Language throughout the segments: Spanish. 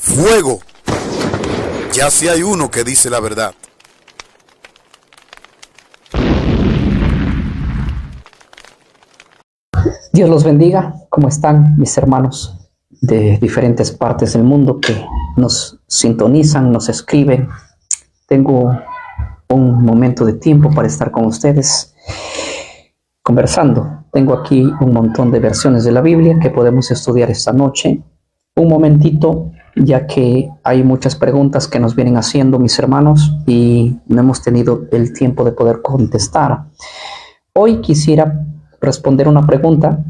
Fuego. Ya si hay uno que dice la verdad. Dios los bendiga. ¿Cómo están mis hermanos de diferentes partes del mundo que nos sintonizan, nos escriben? Tengo un momento de tiempo para estar con ustedes conversando. Tengo aquí un montón de versiones de la Biblia que podemos estudiar esta noche. Un momentito, ya que hay muchas preguntas que nos vienen haciendo mis hermanos y no hemos tenido el tiempo de poder contestar. Hoy quisiera responder una pregunta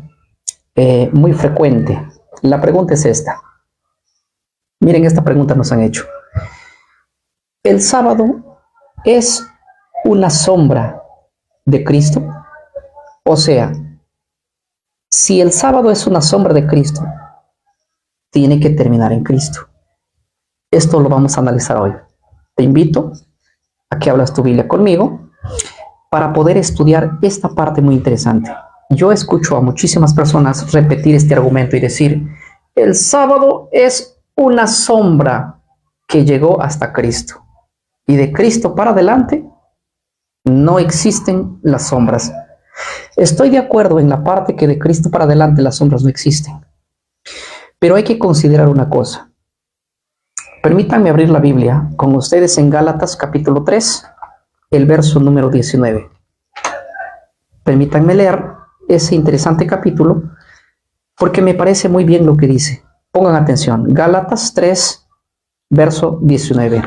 muy frecuente. La pregunta es esta. Miren, esta pregunta nos han hecho. ¿El sábado es una sombra de Cristo? O sea, si el sábado es una sombra de Cristo, tiene que terminar en Cristo. Esto lo vamos a analizar hoy. Te invito a que hablas tu Biblia conmigo para poder estudiar esta parte muy interesante. Yo escucho a muchísimas personas repetir este argumento y decir, el sábado es una sombra que llegó hasta Cristo. Y de Cristo para adelante no existen las sombras. Estoy de acuerdo en la parte que de Cristo para adelante las sombras no existen. Pero hay que considerar una cosa. Permítanme abrir la Biblia con ustedes en Gálatas capítulo 3, el verso número 19. Permítanme leer ese interesante capítulo porque me parece muy bien lo que dice. Pongan atención. Gálatas 3, verso 19.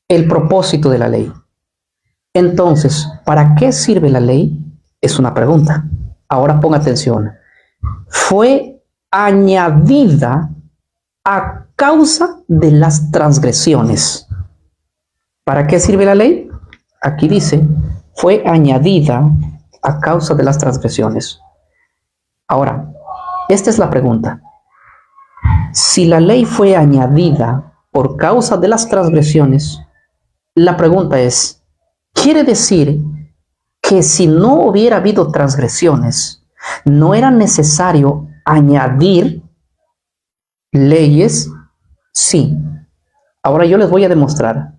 El propósito de la ley. Entonces, ¿para qué sirve la ley? Es una pregunta. Ahora ponga atención. Fue añadida a causa de las transgresiones. ¿Para qué sirve la ley? Aquí dice, fue añadida a causa de las transgresiones. Ahora, esta es la pregunta. Si la ley fue añadida por causa de las transgresiones, la pregunta es, ¿quiere decir que si no hubiera habido transgresiones, no era necesario añadir leyes? Sí. Ahora yo les voy a demostrar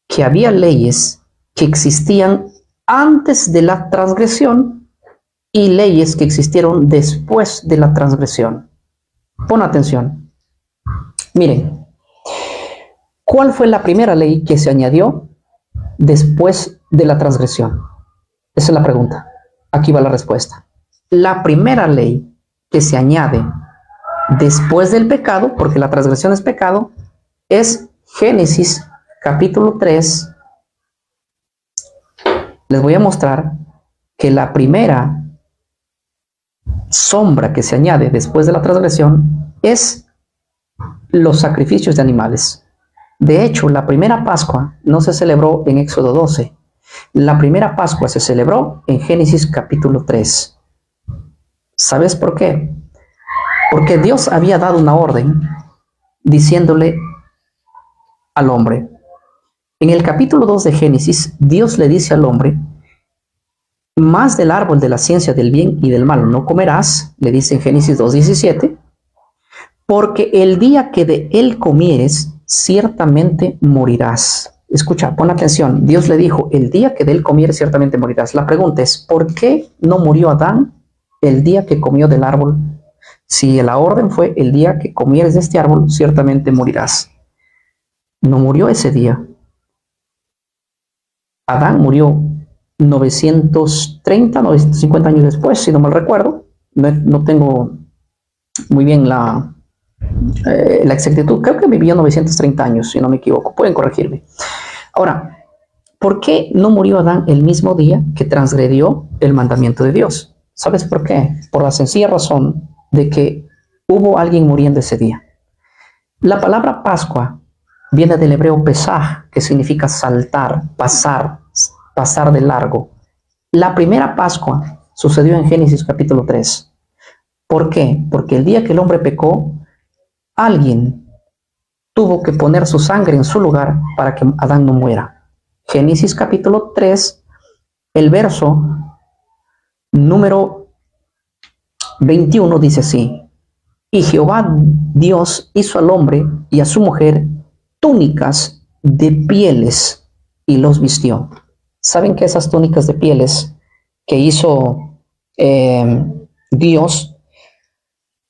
que había leyes que existían antes de la transgresión y leyes que existieron después de la transgresión. Pon atención. Miren, ¿cuál fue la primera ley que se añadió después de la transgresión? Esa es la pregunta. Aquí va la respuesta. La primera ley que se añade después del pecado, porque la transgresión es pecado, es Génesis capítulo 3. Les voy a mostrar que la primera sombra que se añade después de la transgresión es los sacrificios de animales. De hecho, la primera Pascua no se celebró en Éxodo 12. La primera Pascua se celebró en Génesis capítulo 3. ¿Sabes por qué? Porque Dios había dado una orden diciéndole al hombre. En el capítulo 2 de Génesis, Dios le dice al hombre, más del árbol de la ciencia del bien y del mal no comerás, le dice en Génesis 2:17, porque el día que de él comieres, ciertamente morirás. Escucha, pon atención. Dios le dijo, el día que de él comieres, ciertamente morirás. La pregunta es, ¿por qué no murió Adán el día que comió del árbol? Si la orden fue, el día que comieres de este árbol, ciertamente morirás. No murió ese día. Adán murió 930, 950 años después, si no mal recuerdo. No tengo muy bien la exactitud. Creo que vivió 930 años, si no me equivoco. Pueden corregirme. Ahora, ¿por qué no murió Adán el mismo día que transgredió el mandamiento de Dios? ¿Sabes por qué? Por la sencilla razón de que hubo alguien muriendo ese día. La palabra Pascua viene del hebreo Pesaj, que significa saltar, pasar de largo. La primera Pascua sucedió en Génesis capítulo 3. ¿Por qué? Porque el día que el hombre pecó, alguien tuvo que poner su sangre en su lugar para que Adán no muera. Génesis capítulo 3, el verso número 21 dice así, Y Jehová Dios hizo al hombre y a su mujer túnicas de pieles y los vistió. ¿Saben que esas túnicas de pieles que hizo Dios,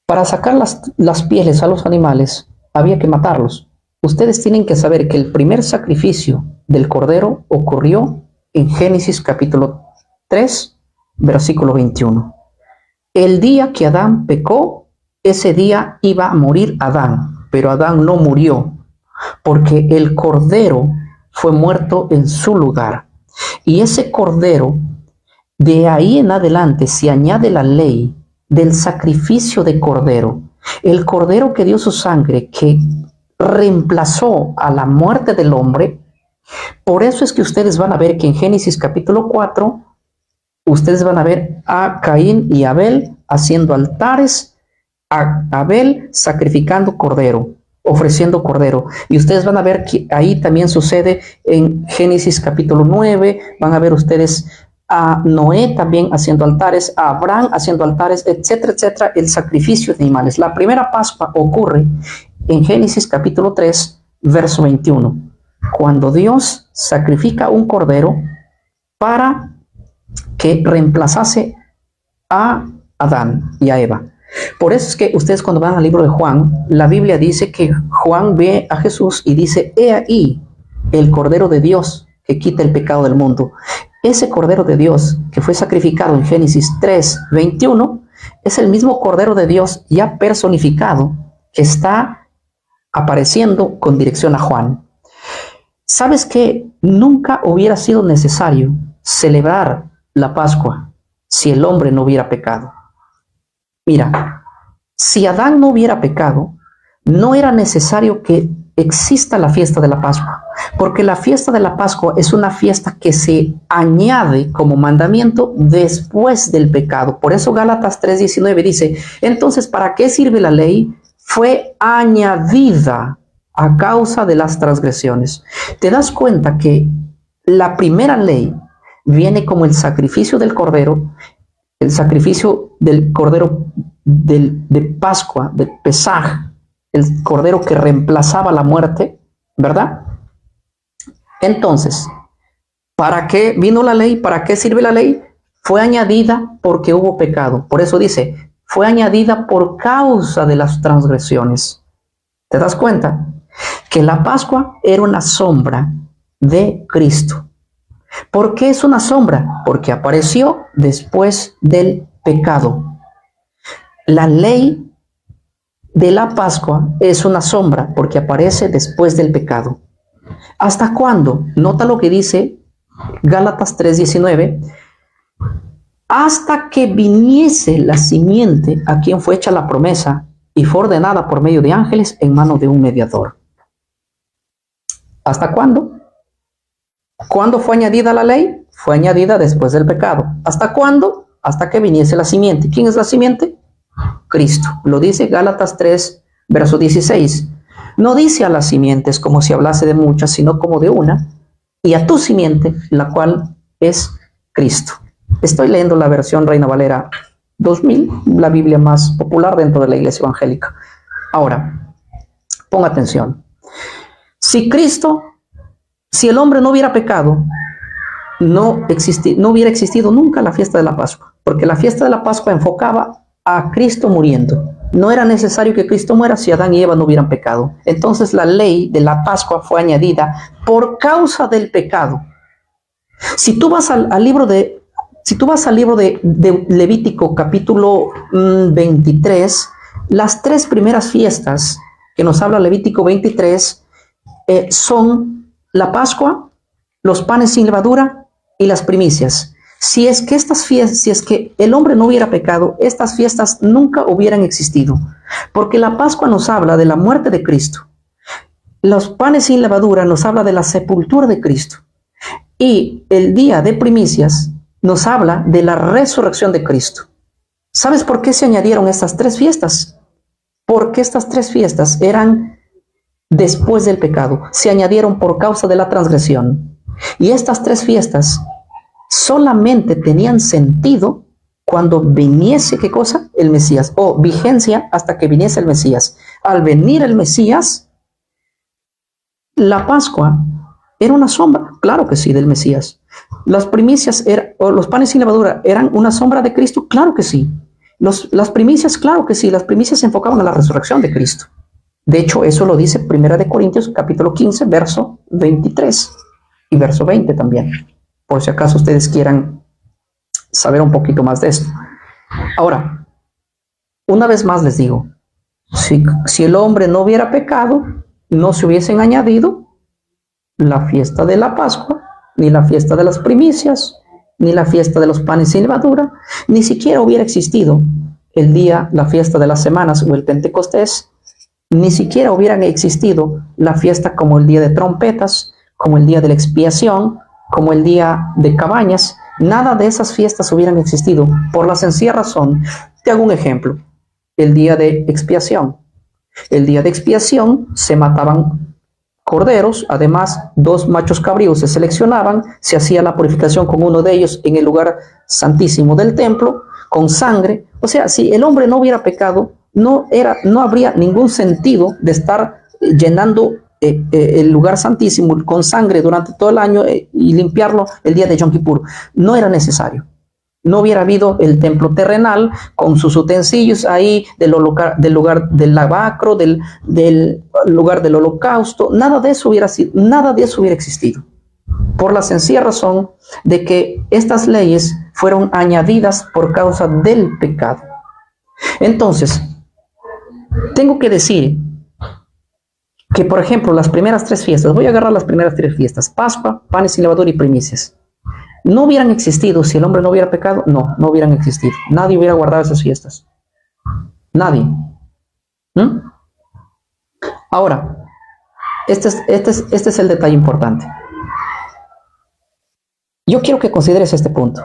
para sacar las pieles a los animales, había que matarlos? Ustedes tienen que saber que el primer sacrificio del cordero ocurrió en Génesis capítulo 3, versículo 21. El día que Adán pecó, ese día iba a morir Adán, pero Adán no murió, porque el cordero fue muerto en su lugar. Y ese cordero, de ahí en adelante se añade la ley del sacrificio de cordero. El cordero que dio su sangre, que reemplazó a la muerte del hombre. Por eso es que ustedes van a ver que en Génesis capítulo 4, ustedes van a ver a Caín y Abel haciendo altares, a Abel sacrificando cordero, ofreciendo cordero. Y ustedes van a ver que ahí también sucede en Génesis capítulo 9, van a ver ustedes a Noé también haciendo altares, a Abraham haciendo altares, etcétera, etcétera, el sacrificio de animales. La primera Pascua ocurre en Génesis capítulo 3, verso 21, cuando Dios sacrifica un cordero para que reemplazase a Adán y a Eva. Por eso es que ustedes cuando van al libro de Juan, la Biblia dice que Juan ve a Jesús y dice: he ahí el Cordero de Dios que quita el pecado del mundo. Ese Cordero de Dios que fue sacrificado en Génesis 3, 21, es el mismo Cordero de Dios ya personificado que está apareciendo con dirección a Juan. ¿Sabes que nunca hubiera sido necesario celebrar la Pascua si el hombre no hubiera pecado? Mira, si Adán no hubiera pecado, no era necesario que exista la fiesta de la Pascua, porque la fiesta de la Pascua es una fiesta que se añade como mandamiento después del pecado. Por eso Gálatas 3:19 dice: entonces, ¿para qué sirve la ley? Fue añadida a causa de las transgresiones. ¿Te das cuenta que la primera ley viene como el sacrificio del cordero, el sacrificio del cordero de Pascua, de Pesaj, el cordero que reemplazaba la muerte, ¿verdad? Entonces, ¿para qué vino la ley? ¿Para qué sirve la ley? Fue añadida porque hubo pecado. Por eso dice, fue añadida por causa de las transgresiones. ¿Te das cuenta? Que la Pascua era una sombra de Cristo. ¿Por qué es una sombra? Porque apareció después del pecado. La ley de la Pascua es una sombra porque aparece después del pecado. ¿Hasta cuándo? Nota lo que dice Gálatas 3:19. Hasta que viniese la simiente a quien fue hecha la promesa y fue ordenada por medio de ángeles en mano de un mediador. ¿Hasta cuándo? ¿Cuándo fue añadida la ley? Fue añadida después del pecado. ¿Hasta cuándo? Hasta que viniese la simiente. ¿Quién es la simiente? Cristo. Lo dice Gálatas 3, verso 16. No dice a las simientes como si hablase de muchas, sino como de una, y a tu simiente, la cual es Cristo. Estoy leyendo la versión Reina Valera 2000, la Biblia más popular dentro de la iglesia evangélica. Ahora, ponga atención. Si el hombre no hubiera pecado, no hubiera existido nunca la fiesta de la Pascua, porque la fiesta de la Pascua enfocaba a Cristo muriendo. No era necesario que Cristo muera si Adán y Eva no hubieran pecado. Entonces la ley de la Pascua fue añadida por causa del pecado. Si tú vas al libro de Levítico capítulo 23, las tres primeras fiestas que nos habla Levítico 23 son la Pascua, los panes sin levadura y las primicias. Si es que el hombre no hubiera pecado, estas fiestas nunca hubieran existido, porque la Pascua nos habla de la muerte de Cristo. Los panes sin levadura nos habla de la sepultura de Cristo. Y el día de primicias nos habla de la resurrección de Cristo. ¿Sabes por qué se añadieron estas tres fiestas? Porque estas tres fiestas eran después del pecado. Se añadieron por causa de la transgresión. Y estas tres fiestas solamente tenían sentido cuando viniese, ¿qué cosa? El Mesías, o vigencia hasta que viniese el Mesías. Al venir el Mesías, la Pascua era una sombra, claro que sí, del Mesías. Las primicias, o los panes sin levadura, ¿eran una sombra de Cristo? Claro que sí. Las primicias, claro que sí, las primicias se enfocaban a la resurrección de Cristo. De hecho, eso lo dice 1 Corintios, capítulo 15, verso 23 y verso 20 también, por si acaso ustedes quieran saber un poquito más de esto. Ahora, una vez más les digo, si el hombre no hubiera pecado, no se hubiesen añadido la fiesta de la Pascua, ni la fiesta de las primicias, ni la fiesta de los panes sin levadura, ni siquiera hubiera existido el día, la fiesta de las semanas o el Pentecostés, ni siquiera hubieran existido la fiesta como el día de trompetas, como el día de la expiación, como el día de cabañas. Nada de esas fiestas hubieran existido por la sencilla razón. Te hago un ejemplo. El día de expiación. El día de expiación se mataban corderos, además 2 machos cabríos se seleccionaban, se hacía la purificación con uno de ellos en el lugar santísimo del templo, con sangre. O sea, si el hombre no hubiera pecado, no habría ningún sentido de estar llenando el lugar santísimo con sangre durante todo el año y limpiarlo el día de Yom Kippur. No era necesario. No hubiera habido el templo terrenal con sus utensilios ahí del lugar del lavacro, del lugar del holocausto. Nada de eso hubiera existido. Por la sencilla razón de que estas leyes fueron añadidas por causa del pecado. Entonces, tengo que decir que, por ejemplo, las primeras 3 fiestas, voy a agarrar las primeras 3 fiestas, Pascua, panes sin levadura y primicias, no hubieran existido si el hombre no hubiera pecado. No hubieran existido. Nadie hubiera guardado esas fiestas. Nadie. Ahora, este es el detalle importante. Yo quiero que consideres este punto.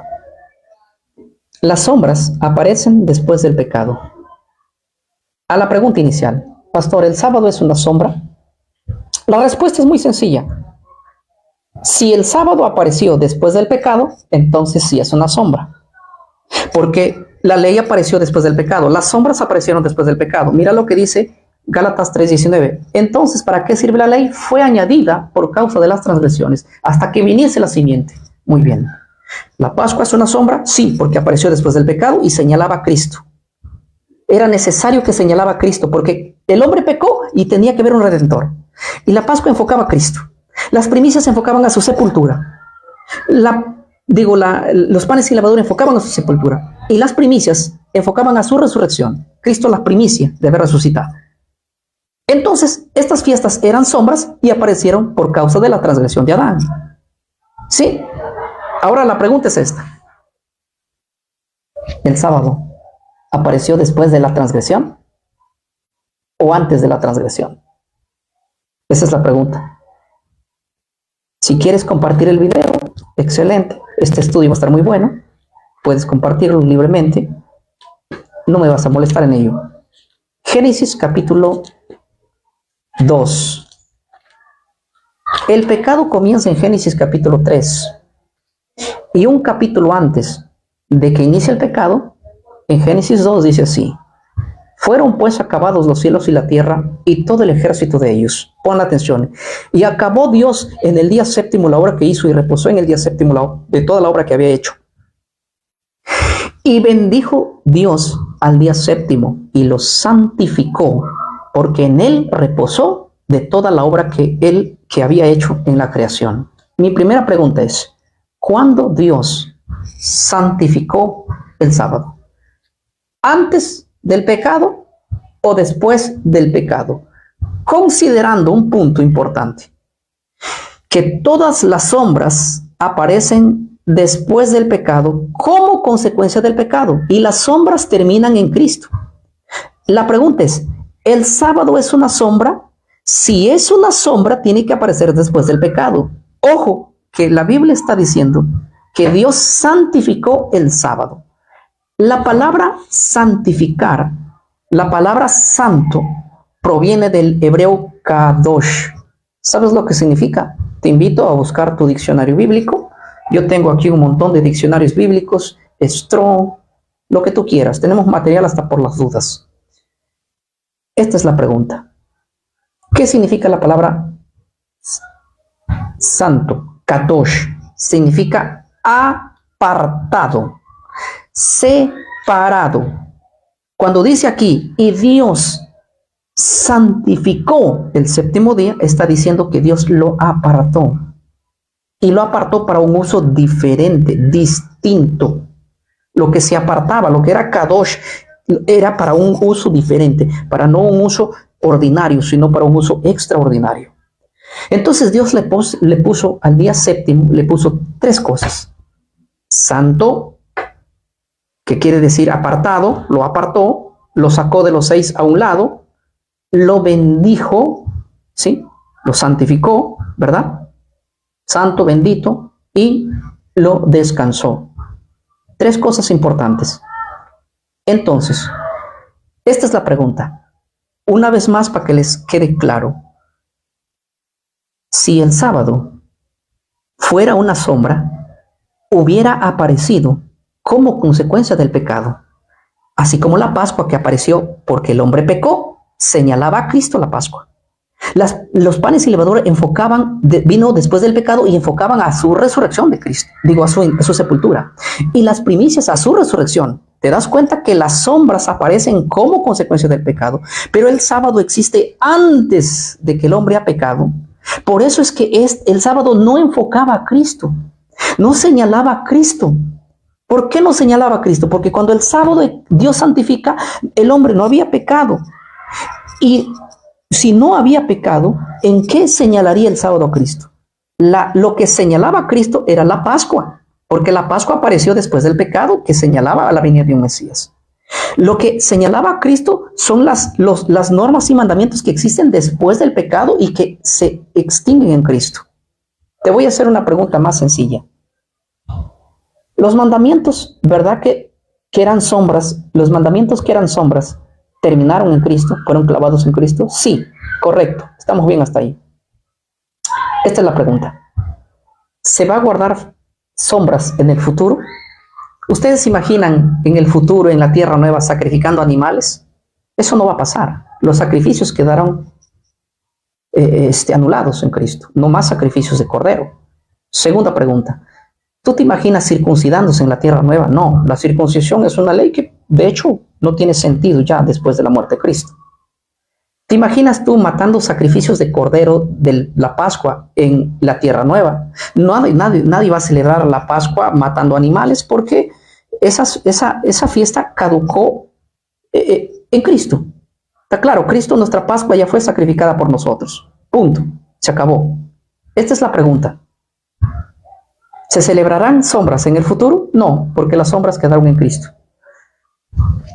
Las sombras aparecen después del pecado. A la pregunta inicial, pastor, ¿el sábado es una sombra? La respuesta es muy sencilla. Si el sábado apareció después del pecado, entonces sí es una sombra. Porque la ley apareció después del pecado. Las sombras aparecieron después del pecado. Mira lo que dice Gálatas 3:19. Entonces, ¿para qué sirve la ley? Fue añadida por causa de las transgresiones, hasta que viniese la simiente. Muy bien. ¿La Pascua es una sombra? Sí, porque apareció después del pecado y señalaba a Cristo. Era necesario que señalaba a Cristo, porque el hombre pecó y tenía que haber un redentor. Y la Pascua enfocaba a Cristo. Las primicias enfocaban a su sepultura. Los panes sin levadura enfocaban a su sepultura. Y las primicias enfocaban a su resurrección. Cristo, la primicia de haber resucitado. Entonces, estas fiestas eran sombras y aparecieron por causa de la transgresión de Adán. ¿Sí? Ahora la pregunta es esta. ¿El sábado apareció después de la transgresión o antes de la transgresión? Esa es la pregunta. Si quieres compartir el video, excelente. Este estudio va a estar muy bueno. Puedes compartirlo libremente. No me vas a molestar en ello. Génesis capítulo 2. El pecado comienza en Génesis capítulo 3. Y un capítulo antes de que inicie el pecado, en Génesis 2 dice así: fueron pues acabados los cielos y la tierra y todo el ejército de ellos. Pon atención. Y acabó Dios en el día séptimo la obra que hizo y reposó en el día séptimo de toda la obra que había hecho. Y bendijo Dios al día séptimo y lo santificó, porque en él reposó de toda la obra que había hecho en la creación. Mi primera pregunta es: ¿cuándo Dios santificó el sábado? ¿Antes del pecado o después del pecado? Considerando un punto importante, que todas las sombras aparecen después del pecado como consecuencia del pecado, y las sombras terminan en Cristo. La pregunta es: ¿el sábado es una sombra? Si es una sombra, tiene que aparecer después del pecado. Ojo, que la Biblia está diciendo que Dios santificó el sábado. La palabra santificar, la palabra santo, proviene del hebreo kadosh. ¿Sabes lo que significa? Te invito a buscar tu diccionario bíblico. Yo tengo aquí un montón de diccionarios bíblicos: Strong, lo que tú quieras. Tenemos material hasta por las dudas. Esta es la pregunta. ¿Qué significa la palabra santo? Kadosh significa apartado, separado. Cuando dice aquí, y Dios santificó el séptimo día, está diciendo que Dios lo apartó. Y lo apartó para un uso diferente, distinto. Lo que se apartaba, lo que era Kadosh, era para un uso diferente, para no un uso ordinario, sino para un uso extraordinario. Entonces Dios le puso al día séptimo, le puso tres cosas. Santo, que quiere decir apartado, lo apartó, lo sacó de los 6 a un lado, lo bendijo, ¿sí? Lo santificó, ¿verdad? Santo, bendito, y lo descansó. Tres cosas importantes. Entonces, esta es la pregunta. Una vez más, para que les quede claro. Si el sábado fuera una sombra, hubiera aparecido como consecuencia del pecado. Así como la Pascua que apareció porque el hombre pecó, señalaba a Cristo la Pascua. Los panes y levadura vino después del pecado y enfocaban a su resurrección de Cristo, a su sepultura. Y las primicias a su resurrección. Te das cuenta que las sombras aparecen como consecuencia del pecado, pero el sábado existe antes de que el hombre ha pecado. Por eso es que el sábado no enfocaba a Cristo, no señalaba a Cristo. ¿Por qué no señalaba a Cristo? Porque cuando el sábado Dios santifica, el hombre no había pecado. Y si no había pecado, ¿en qué señalaría el sábado a Cristo? Lo que señalaba a Cristo era la Pascua, porque la Pascua apareció después del pecado, que señalaba a la venida de un Mesías. Lo que señalaba a Cristo son las normas y mandamientos que existen después del pecado y que se extinguen en Cristo. Te voy a hacer una pregunta más sencilla. Los mandamientos, ¿verdad que eran sombras? Los mandamientos que eran sombras, ¿terminaron en Cristo? ¿Fueron clavados en Cristo? Sí, correcto. Estamos bien hasta ahí. Esta es la pregunta. ¿Se va a guardar sombras en el futuro? ¿Ustedes se imaginan en el futuro, en la tierra nueva, sacrificando animales? Eso no va a pasar. Los sacrificios quedaron anulados en Cristo. No más sacrificios de cordero. Segunda pregunta. ¿Tú te imaginas circuncidándose en la tierra nueva? No, la circuncisión es una ley que, de hecho, no tiene sentido ya después de la muerte de Cristo. ¿Te imaginas tú matando sacrificios de cordero de la Pascua en la tierra nueva? Nadie va a celebrar la Pascua matando animales porque esa fiesta caducó en Cristo. Está claro, Cristo, nuestra Pascua, ya fue sacrificada por nosotros. Punto. Se acabó. Esta es la pregunta. ¿Se celebrarán sombras en el futuro? No, porque las sombras quedaron en Cristo.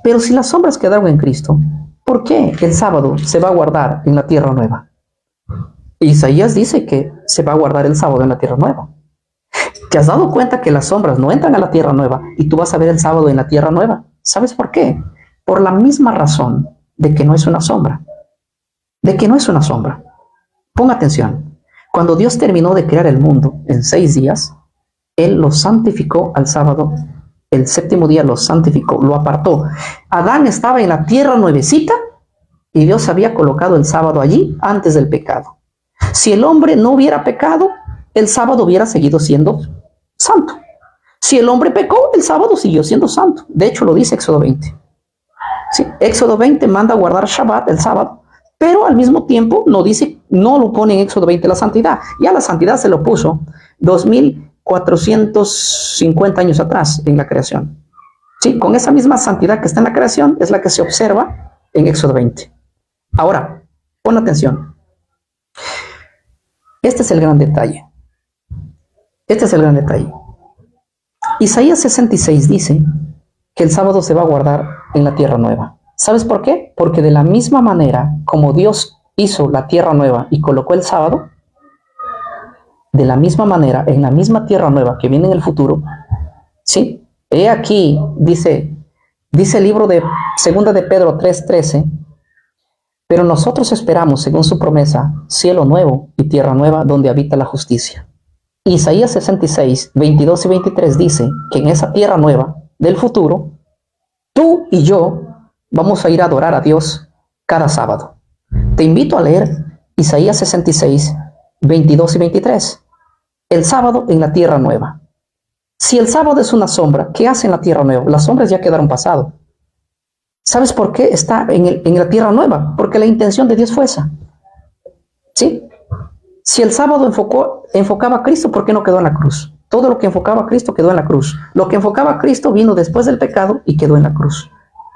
Pero si las sombras quedaron en Cristo, ¿por qué el sábado se va a guardar en la tierra nueva? Isaías dice que se va a guardar el sábado en la tierra nueva. ¿Te has dado cuenta que las sombras no entran a la tierra nueva y tú vas a ver el sábado en la tierra nueva? ¿Sabes por qué? Por la misma razón de que no es una sombra. De que no es una sombra. Ponga atención. Cuando Dios terminó de crear el mundo en 6 días, Él lo santificó al sábado. El séptimo día lo santificó, lo apartó. Adán estaba en la tierra nuevecita y Dios había colocado el sábado allí antes del pecado. Si el hombre no hubiera pecado, el sábado hubiera seguido siendo santo. Si el hombre pecó, el sábado siguió siendo santo. De hecho, lo dice Éxodo 20. Sí, Éxodo 20 manda a guardar Shabbat, el sábado, pero al mismo tiempo no lo pone en Éxodo 20 la santidad. Ya la santidad se lo puso 2450 años atrás en la creación. Sí, con esa misma santidad que está en la creación es la que se observa en Éxodo 20. Ahora, pon atención. Este es el gran detalle. Este es el gran detalle. Isaías 66 dice que el sábado se va a guardar en la tierra nueva. ¿Sabes por qué? Porque de la misma manera como Dios hizo la tierra nueva y colocó el sábado, de la misma manera, en la misma tierra nueva que viene en el futuro, ¿sí? He aquí, dice el libro de 2 de Pedro 3:13, pero nosotros esperamos, según su promesa, cielo nuevo y tierra nueva donde habita la justicia. Isaías 66, 22 y 23 dice que en esa tierra nueva del futuro, Tú y yo vamos a ir a adorar a Dios cada sábado. Te invito a leer Isaías 66, 22 y 23. El sábado en la tierra nueva. Si el sábado es una sombra, ¿qué hace en la tierra nueva? Las sombras ya quedaron pasado. ¿Sabes por qué está en la tierra nueva? Porque la intención de Dios fue esa. ¿Sí? Si el sábado enfocaba a Cristo, ¿por qué no quedó en la cruz? Todo lo que enfocaba a Cristo quedó en la cruz. Lo que enfocaba a Cristo vino después del pecado y quedó en la cruz.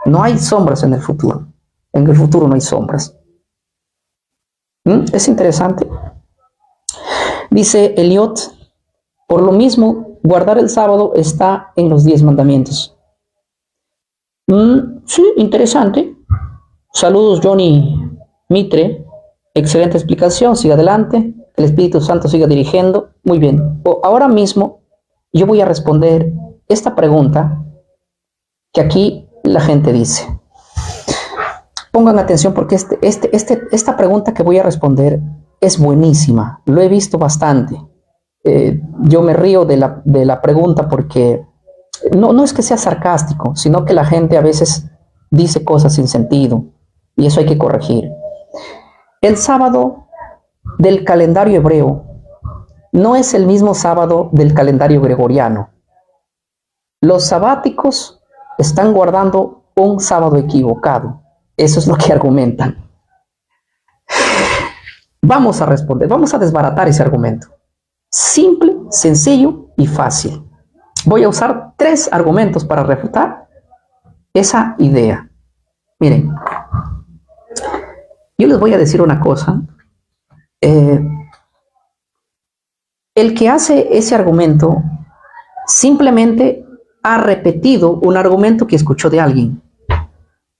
No hay sombras en el futuro. En el futuro no hay sombras. Es interesante. Dice Eliot, por lo mismo, guardar el sábado está en los 10 mandamientos. Sí, interesante. Saludos, Johnny Mitre. Excelente explicación. Siga adelante. El Espíritu Santo siga dirigiendo. Muy bien. Ahora mismo yo voy a responder esta pregunta que aquí la gente dice. Pongan atención porque esta pregunta que voy a responder es buenísima. Lo he visto bastante. Yo me río de la pregunta porque no es que sea sarcástico, sino que la gente a veces dice cosas sin sentido y eso hay que corregir. El sábado del calendario hebreo no es el mismo sábado del calendario gregoriano. Los sabáticos están guardando un sábado equivocado. Eso es lo que argumentan. Vamos a responder, vamos a desbaratar ese argumento. Simple, sencillo y fácil. Voy a usar 3 argumentos para refutar esa idea. Miren, yo les voy a decir una cosa. El que hace ese argumento simplemente ha repetido un argumento que escuchó de alguien,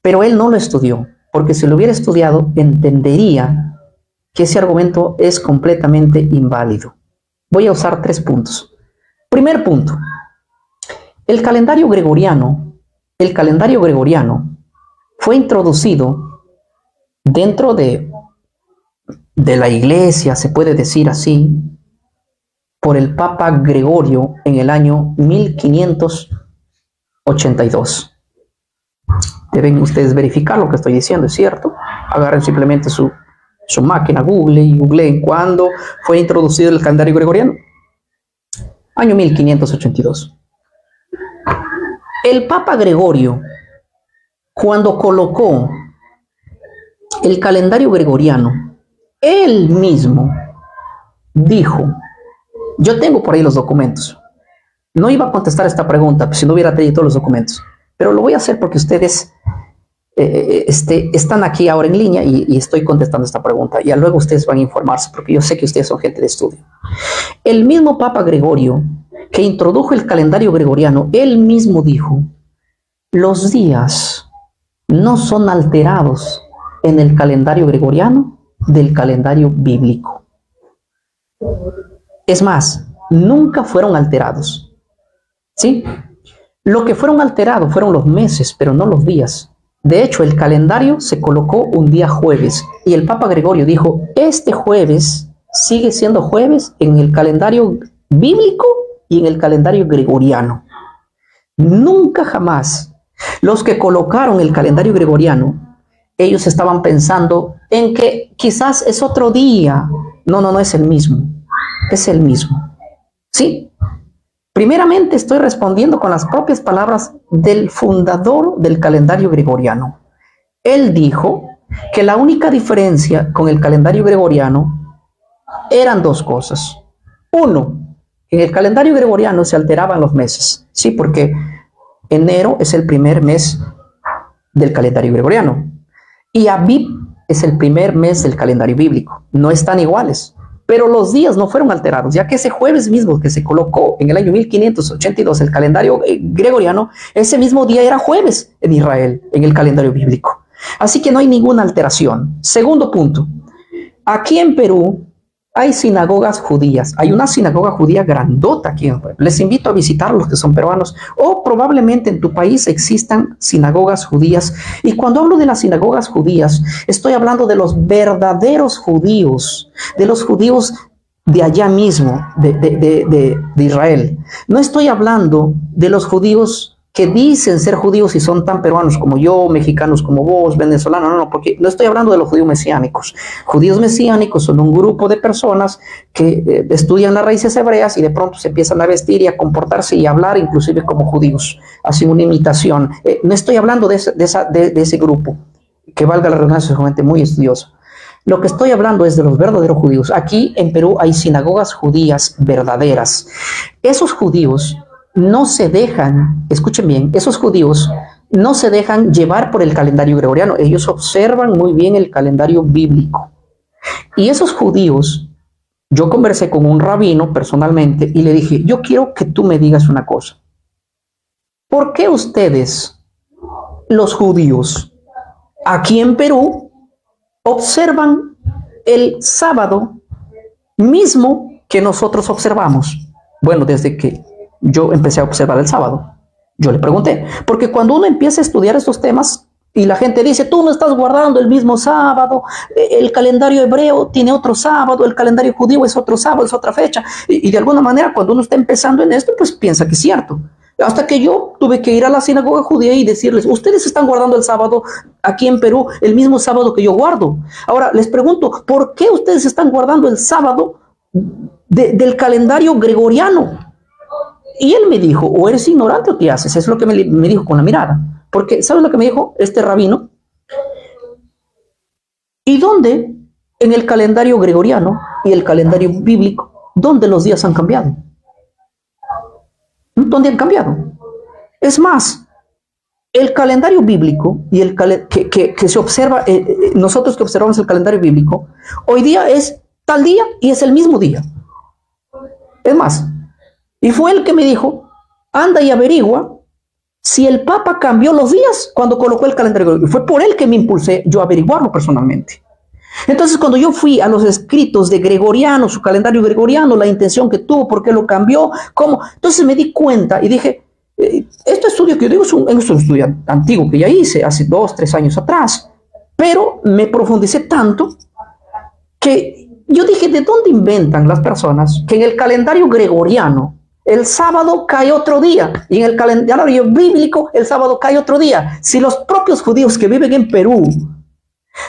pero él no lo estudió, porque si lo hubiera estudiado entendería que ese argumento es completamente inválido. Voy a usar 3 puntos. Primer punto, el calendario gregoriano fue introducido dentro de la iglesia, se puede decir así, por el Papa Gregorio en el año 1582. Deben ustedes verificar lo que estoy diciendo, ¿es cierto? Agarren simplemente su máquina, Google, y googleen cuándo fue introducido el calendario gregoriano. Año 1582. El Papa Gregorio, cuando colocó el calendario gregoriano, él mismo dijo, yo tengo por ahí los documentos. No iba a contestar esta pregunta si no hubiera tenido todos los documentos, pero lo voy a hacer porque ustedes están aquí ahora en línea y estoy contestando esta pregunta. Y luego ustedes van a informarse porque yo sé que ustedes son gente de estudio. El mismo Papa Gregorio que introdujo el calendario gregoriano, él mismo dijo, los días no son alterados en el calendario gregoriano del calendario bíblico. Es más, nunca fueron alterados. ¿Sí? Lo que fueron alterados fueron los meses, pero no los días. De hecho, el calendario se colocó un día jueves y el Papa Gregorio dijo, este jueves sigue siendo jueves en el calendario bíblico y en el calendario gregoriano. Nunca jamás los que colocaron el calendario gregoriano, ellos estaban pensando en que quizás es otro día. No es el mismo. Es el mismo. ¿Sí? Primeramente estoy respondiendo con las propias palabras del fundador del calendario gregoriano. Él dijo que la única diferencia con el calendario gregoriano eran 2 cosas. 1, en el calendario gregoriano se alteraban los meses. Sí, porque enero es el primer mes del calendario gregoriano y Abib es el primer mes del calendario bíblico. No están iguales. Pero los días no fueron alterados, ya que ese jueves mismo que se colocó en el año 1582 el calendario gregoriano, ese mismo día era jueves en Israel, en el calendario bíblico. Así que no hay ninguna alteración. Segundo punto, aquí en Perú hay sinagogas judías. Hay una sinagoga judía grandota aquí en Perú. Les invito a visitar los que son peruanos. O probablemente en tu país existan sinagogas judías. Y cuando hablo de las sinagogas judías, estoy hablando de los verdaderos judíos, de los judíos de allá mismo, de Israel. No estoy hablando de los judíos que dicen ser judíos y son tan peruanos como yo, mexicanos como vos, venezolanos, no, porque no estoy hablando de los judíos mesiánicos. Judíos mesiánicos son un grupo de personas que estudian las raíces hebreas y de pronto se empiezan a vestir y a comportarse y a hablar inclusive como judíos, hacen una imitación. No estoy hablando de ese grupo, que valga la redundancia, es gente muy estudiosa. Lo que estoy hablando es de los verdaderos judíos. Aquí en Perú hay sinagogas judías verdaderas. Esos judíos no se dejan, escuchen bien, esos judíos no se dejan llevar por el calendario gregoriano. Ellos observan muy bien el calendario bíblico. Y esos judíos, yo conversé con un rabino personalmente y le dije, yo quiero que tú me digas una cosa. ¿Por qué ustedes, los judíos, aquí en Perú, observan el sábado mismo que nosotros observamos? Bueno, desde que yo empecé a observar el sábado, yo le pregunté, porque cuando uno empieza a estudiar estos temas y la gente dice, tú no estás guardando el mismo sábado, el calendario hebreo tiene otro sábado, el calendario judío es otro sábado, es otra fecha, y de alguna manera cuando uno está empezando en esto, pues piensa que es cierto. Hasta que yo tuve que ir a la sinagoga judía y decirles, ustedes están guardando el sábado aquí en Perú, el mismo sábado que yo guardo. Ahora les pregunto, ¿por qué ustedes están guardando el sábado del calendario gregoriano? Y él me dijo, o eres ignorante o qué haces. Es lo que me dijo con la mirada. Porque, ¿sabes lo que me dijo este rabino? ¿Y dónde en el calendario gregoriano y el calendario bíblico, dónde los días han cambiado? ¿Dónde han cambiado? Es más, el calendario bíblico y el que se observa, nosotros que observamos el calendario bíblico, hoy día es tal día y es el mismo día. Es más, y fue él que me dijo, anda y averigua si el Papa cambió los días cuando colocó el calendario. Y fue por él que me impulsé yo a averiguarlo personalmente. Entonces, cuando yo fui a los escritos de Gregoriano, su calendario gregoriano, la intención que tuvo, por qué lo cambió, cómo, entonces me di cuenta y dije, este estudio que yo digo es un estudio antiguo que ya hice hace 2, 3 años atrás, pero me profundicé tanto que yo dije, ¿de dónde inventan las personas que en el calendario gregoriano el sábado cae otro día y en el calendario bíblico el sábado cae otro día? Si los propios judíos que viven en Perú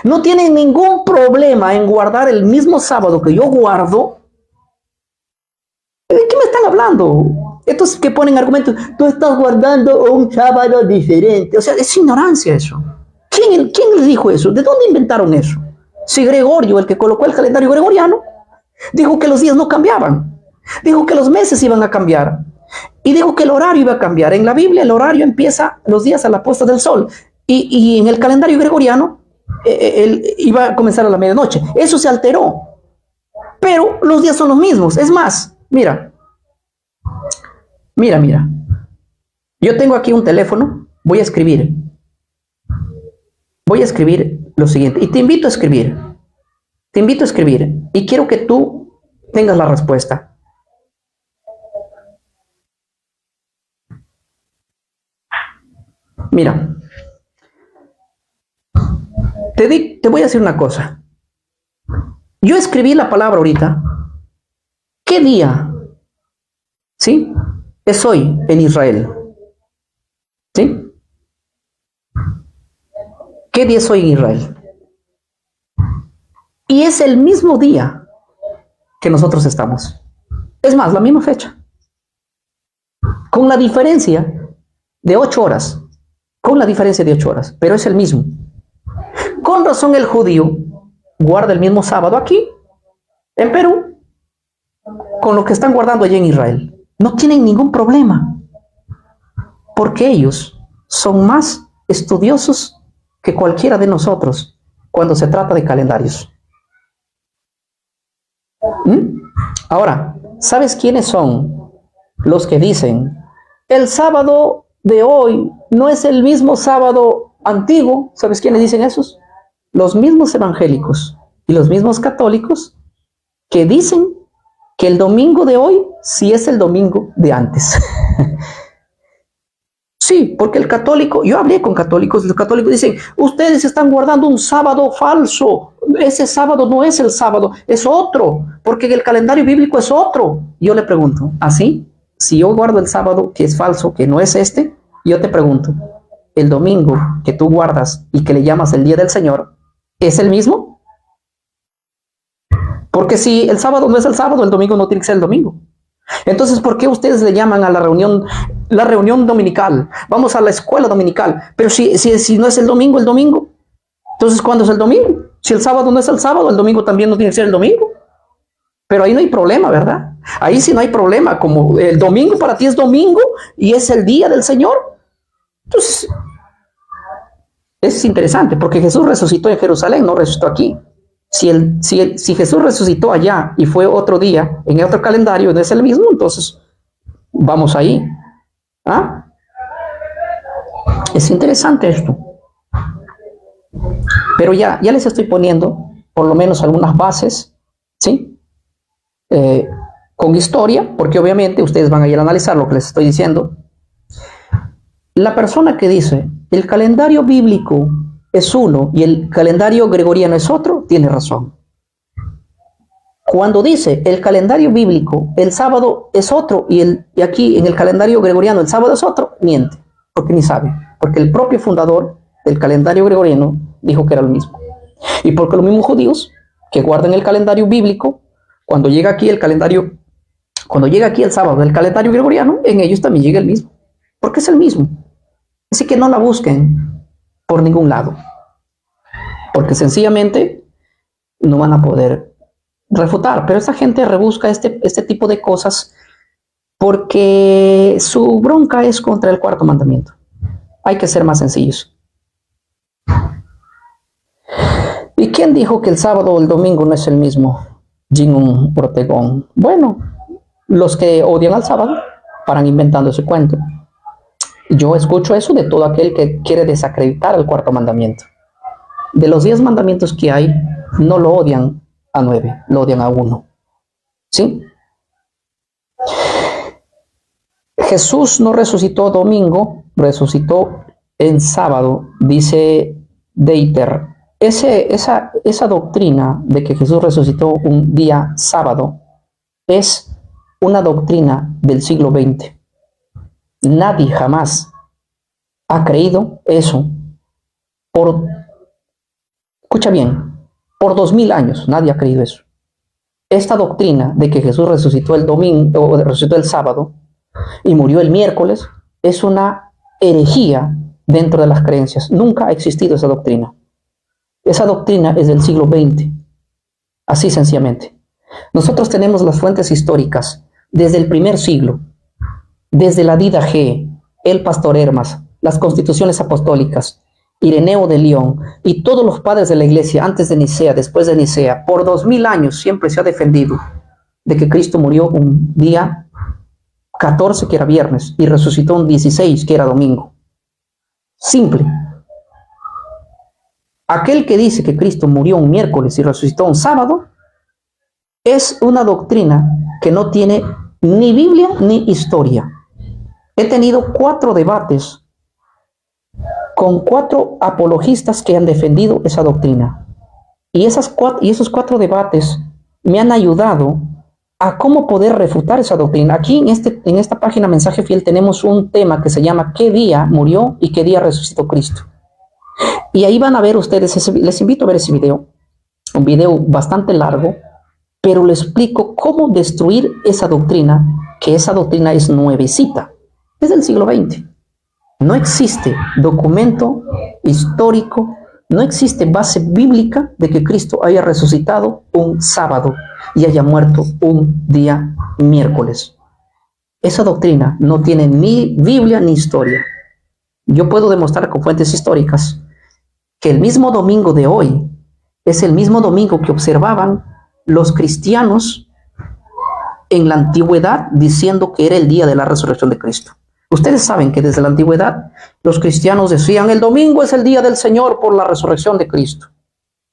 no tienen ningún problema en guardar el mismo sábado que yo guardo, ¿de qué me están hablando? Estos que ponen argumentos, tú estás guardando un sábado diferente. O sea, es ignorancia eso. ¿Quién les dijo eso? ¿De dónde inventaron eso? Si Gregorio, el que colocó el calendario gregoriano, dijo que los días no cambiaban. Dijo que los meses iban a cambiar. Y dijo que el horario iba a cambiar. En la Biblia el horario empieza los días a la puesta del sol. Y en el calendario gregoriano iba a comenzar a la medianoche. Eso se alteró. Pero los días son los mismos. Es más, mira. Yo tengo aquí un teléfono. Voy a escribir lo siguiente. Y te invito a escribir. Y quiero que tú tengas la respuesta. Mira, te voy a decir una cosa. Yo escribí la palabra ahorita. ¿Qué día? ¿Sí? Es hoy en Israel. ¿Sí? ¿Qué día es hoy en Israel? Y es el mismo día que nosotros estamos. Es más, la misma fecha. Con la diferencia de 8 horas. Pero es el mismo. Con razón el judío guarda el mismo sábado aquí, en Perú, con lo que están guardando allá en Israel. No tienen ningún problema, porque ellos son más estudiosos que cualquiera de nosotros cuando se trata de calendarios. Ahora, ¿sabes quiénes son los que dicen el sábado de hoy no es el mismo sábado antiguo? ¿Sabes quiénes dicen esos? Los mismos evangélicos y los mismos católicos que dicen que el domingo de hoy sí es el domingo de antes. Sí, porque el católico, yo hablé con católicos, los católicos dicen, ustedes están guardando un sábado falso, ese sábado no es el sábado, es otro, porque en el calendario bíblico es otro. Yo le pregunto, ¿así? Si yo guardo el sábado que es falso, que no es este, Yo te pregunto, ¿el domingo que tú guardas y que le llamas el día del Señor es el mismo? Porque si el sábado no es el sábado, el domingo no tiene que ser el domingo. Entonces, ¿por qué ustedes le llaman a la reunión dominical? Vamos a la escuela dominical. Pero si no es el domingo, el domingo. Entonces, ¿cuándo es el domingo? Si el sábado no es el sábado, el domingo también no tiene que ser el domingo. Pero ahí no hay problema, ¿verdad? Ahí sí no hay problema. Como el domingo para ti es domingo y es el día del Señor. Entonces, es interesante porque Jesús resucitó en Jerusalén, no resucitó aquí. Si Jesús resucitó allá y fue otro día, en otro calendario, no es el mismo, entonces vamos ahí. ¿Ah? Es interesante esto. Pero ya les estoy poniendo por lo menos algunas bases, ¿sí? Con historia, porque obviamente ustedes van a ir a analizar lo que les estoy diciendo. La persona que dice el calendario bíblico es uno y el calendario gregoriano es otro, tiene razón. Cuando dice el calendario bíblico, el sábado es otro y aquí en el calendario gregoriano el sábado es otro, miente, porque ni sabe, porque el propio fundador del calendario gregoriano dijo que era lo mismo. Y porque los mismos judíos que guardan el calendario bíblico, cuando llega aquí el sábado del calendario gregoriano, en ellos también llega el mismo, porque es el mismo. Así que no la busquen por ningún lado, porque sencillamente no van a poder refutar. Pero esa gente rebusca este tipo de cosas porque su bronca es contra el cuarto mandamiento. Hay que ser más sencillos. ¿Y quién dijo que el sábado o el domingo no es el mismo? Jim Ortegón. Bueno, los que odian al sábado paran inventando ese cuento. Yo escucho eso de todo aquel que quiere desacreditar el cuarto mandamiento. De los 10 mandamientos que hay, no lo odian a 9, lo odian a 1. ¿Sí? Jesús no resucitó domingo, resucitó en sábado, dice Deiter. Esa doctrina de que Jesús resucitó un día sábado es una doctrina del siglo XX. Nadie jamás ha creído eso escucha bien, por 2000 años nadie ha creído eso. Esta doctrina de que Jesús resucitó el domingo o resucitó el sábado y murió el miércoles es una herejía dentro de las creencias. Nunca ha existido esa doctrina. Esa doctrina es del siglo XX, así sencillamente. Nosotros tenemos las fuentes históricas desde el primer siglo, desde la Dida G, el Pastor Hermas, las constituciones apostólicas, Ireneo de León y todos los padres de la iglesia antes de Nicea, después de Nicea, por 2000 años siempre se ha defendido de que Cristo murió un día 14 que era viernes y resucitó un 16 que era domingo. Simple. Aquel que dice que Cristo murió un miércoles y resucitó un sábado es una doctrina que no tiene ni Biblia ni historia. He tenido 4 debates con 4 apologistas que han defendido esa doctrina. Y esos 4 debates me han ayudado a cómo poder refutar esa doctrina. Aquí en esta página Mensaje Fiel tenemos un tema que se llama ¿qué día murió y qué día resucitó Cristo? Y ahí van a ver ustedes, les invito a ver ese video, un video bastante largo, pero les explico cómo destruir esa doctrina, que esa doctrina es nuevecita, es del siglo XX. No existe documento histórico, no existe base bíblica de que Cristo haya resucitado un sábado y haya muerto un día miércoles. Esa doctrina no tiene ni Biblia ni historia. Yo puedo demostrar con fuentes históricas que el mismo domingo de hoy es el mismo domingo que observaban los cristianos en la antigüedad diciendo que era el día de la resurrección de Cristo. Ustedes saben que desde la antigüedad los cristianos decían el domingo es el día del Señor por la resurrección de Cristo.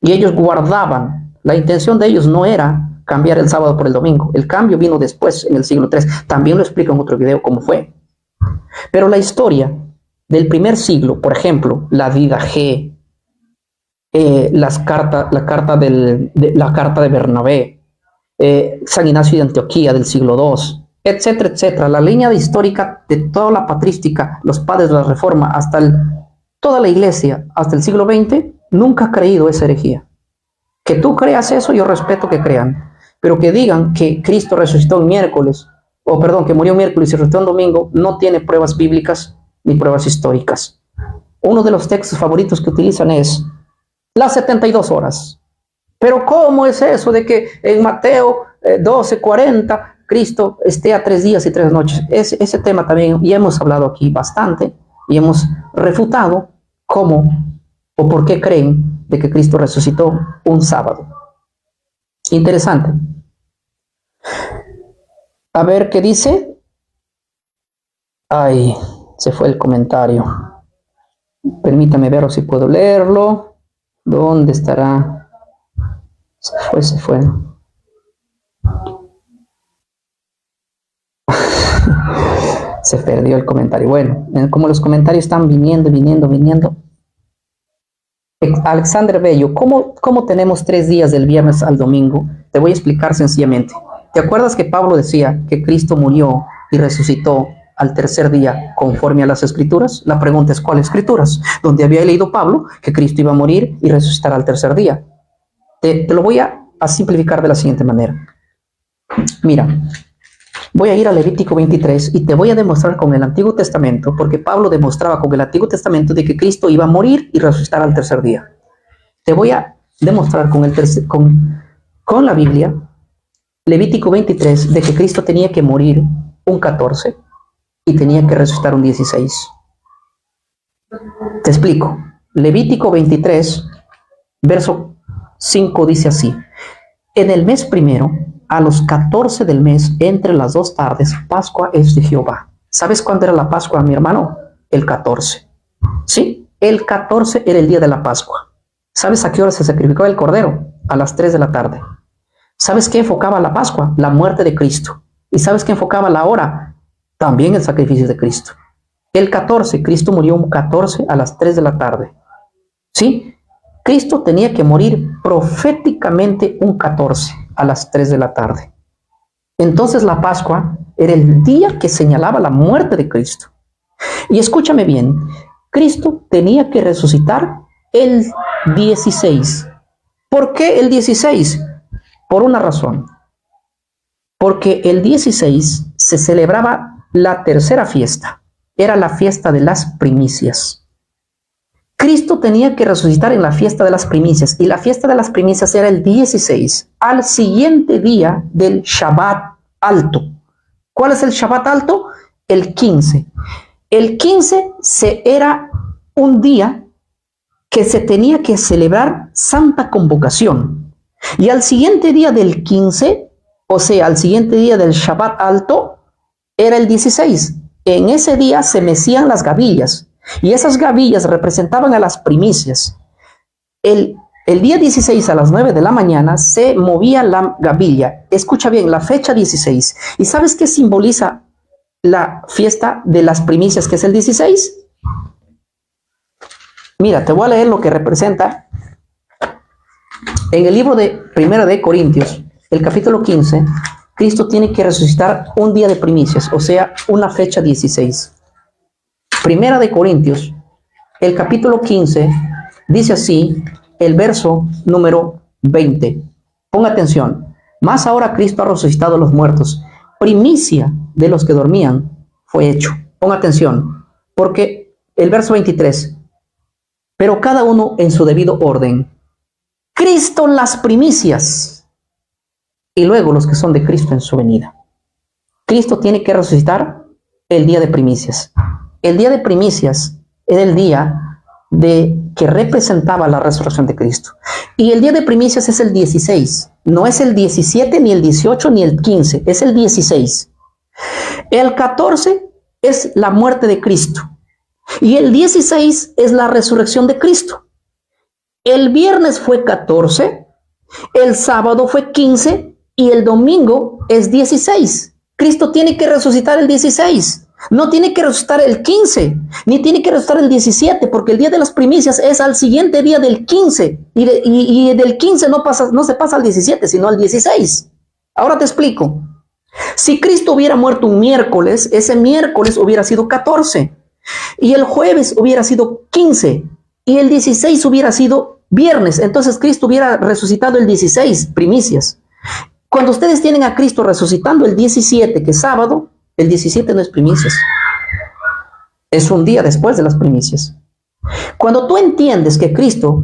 Y ellos guardaban, la intención de ellos no era cambiar el sábado por el domingo. El cambio vino después, en el siglo III. También lo explico en otro video cómo fue. Pero la historia del primer siglo, por ejemplo, la Dida G, la carta de Bernabé, San Ignacio de Antioquía del siglo II, etcétera, etcétera. La línea histórica de toda la patrística, los padres de la Reforma, toda la iglesia, hasta el siglo XX, nunca ha creído esa herejía. Que tú creas eso, yo respeto que crean, pero que digan que Cristo resucitó un miércoles, o perdón, que murió un miércoles y resucitó un domingo, no tiene pruebas bíblicas ni pruebas históricas. Uno de los textos favoritos que utilizan es las 72 horas. Pero ¿cómo es eso de que en Mateo 12:40 Cristo esté a 3 días y 3 noches? Ese tema también ya hemos hablado aquí bastante y hemos refutado cómo o por qué creen de que Cristo resucitó un sábado. Interesante. A ver qué dice. Ay, se fue el comentario. Permítame ver si puedo leerlo. ¿Dónde estará? Se fue. Se perdió el comentario. Bueno, como los comentarios están viniendo. Alexander Bello, ¿cómo tenemos 3 días del viernes al domingo? Te voy a explicar sencillamente. ¿Te acuerdas que Pablo decía que Cristo murió y resucitó al 3er día conforme a las escrituras? La pregunta es, ¿cuáles escrituras? Donde había leído Pablo que Cristo iba a morir y resucitar al 3er día. Te lo voy a simplificar de la siguiente manera. Mira, voy a ir a Levítico 23 y te voy a demostrar con el Antiguo Testamento, porque Pablo demostraba con el Antiguo Testamento de que Cristo iba a morir y resucitar al 3er día. Te voy a demostrar con la Biblia, Levítico 23, de que Cristo tenía que morir un 14 y tenía que resucitar un 16. Te explico. Levítico 23, verso 5 dice así: en el mes primero, a los 14 del mes, entre las 2 tardes, Pascua es de Jehová. ¿Sabes cuándo era la Pascua, mi hermano? El 14. ¿Sí? El 14 era el día de la Pascua. ¿Sabes a qué hora se sacrificó el cordero? A las 3 de la tarde. ¿Sabes qué enfocaba la Pascua? La muerte de Cristo. ¿Y sabes qué enfocaba la hora? También el sacrificio de Cristo. El 14, Cristo murió un 14 a las 3 de la tarde. ¿Sí? Cristo tenía que morir proféticamente un 14 a las 3 de la tarde. Entonces la Pascua era el día que señalaba la muerte de Cristo. Y escúchame bien, Cristo tenía que resucitar el 16. ¿Por qué el 16? Por una razón. Porque el 16 se celebraba la tercera fiesta. Era la fiesta de las primicias. Cristo tenía que resucitar en la fiesta de las primicias, y la fiesta de las primicias era el 16, al siguiente día del Shabbat alto. ¿Cuál es el Shabbat alto? El 15. El 15 era un día que se tenía que celebrar Santa Convocación, y al siguiente día del 15, o sea, al siguiente día del Shabbat alto, era el 16. En ese día se mecían las gavillas, y esas gavillas representaban a las primicias. El día 16 a las 9 de la mañana se movía la gavilla. Escucha bien, la fecha 16. ¿Y sabes qué simboliza la fiesta de las primicias, que es el 16? Mira, te voy a leer lo que representa. En el libro de Primera de Corintios, el capítulo 15, Cristo tiene que resucitar un día de primicias, o sea, una fecha 16. Primera de Corintios, el capítulo 15, dice así, el verso número 20. Ponga atención. Más ahora Cristo ha resucitado a los muertos. Primicia de los que dormían fue hecho. Ponga atención, porque el verso 23. Pero cada uno en su debido orden. Cristo las primicias. Y luego los que son de Cristo en su venida. Cristo tiene que resucitar el día de primicias. El día de primicias era el día que representaba la resurrección de Cristo. Y el día de primicias es el 16. No es el 17, ni el 18, ni el 15. Es el 16. El 14 es la muerte de Cristo. Y el 16 es la resurrección de Cristo. El viernes fue 14, el sábado fue 15 y el domingo es 16. Cristo tiene que resucitar el 16. No tiene que resucitar el 15, ni tiene que resucitar el 17, porque el día de las primicias es al siguiente día del 15. Y del 15 no se pasa al 17, sino al 16. Ahora te explico. Si Cristo hubiera muerto un miércoles, ese miércoles hubiera sido 14. Y el jueves hubiera sido 15. Y el 16 hubiera sido viernes. Entonces Cristo hubiera resucitado el 16, primicias. Cuando ustedes tienen a Cristo resucitando el 17, que es sábado, el 17 no es primicias. Es un día después de las primicias. Cuando tú entiendes que Cristo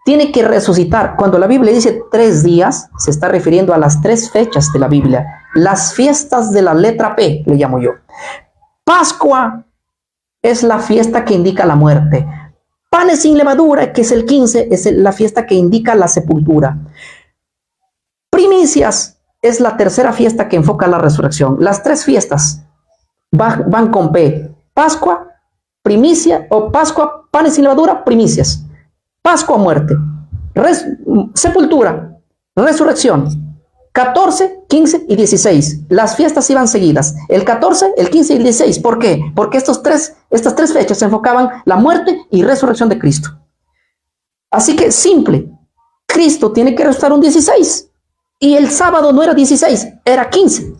tiene que resucitar, cuando la Biblia dice 3 días, se está refiriendo a las 3 fechas de la Biblia. Las fiestas de la letra P, le llamo yo. Pascua es la fiesta que indica la muerte. Panes sin levadura, que es el 15, es la fiesta que indica la sepultura. Primicias es la tercera fiesta que enfoca la resurrección. Las 3 fiestas van con P. Pascua, primicia, o Pascua, panes sin levadura, primicias. Pascua, muerte. Sepultura, resurrección. 14, 15 y 16. Las fiestas iban seguidas. El 14, el 15 y el 16. ¿Por qué? Porque estas tres fechas se enfocaban la muerte y resurrección de Cristo. Así que simple. Cristo tiene que resucitar un 16. Y el sábado no era 16, era 15.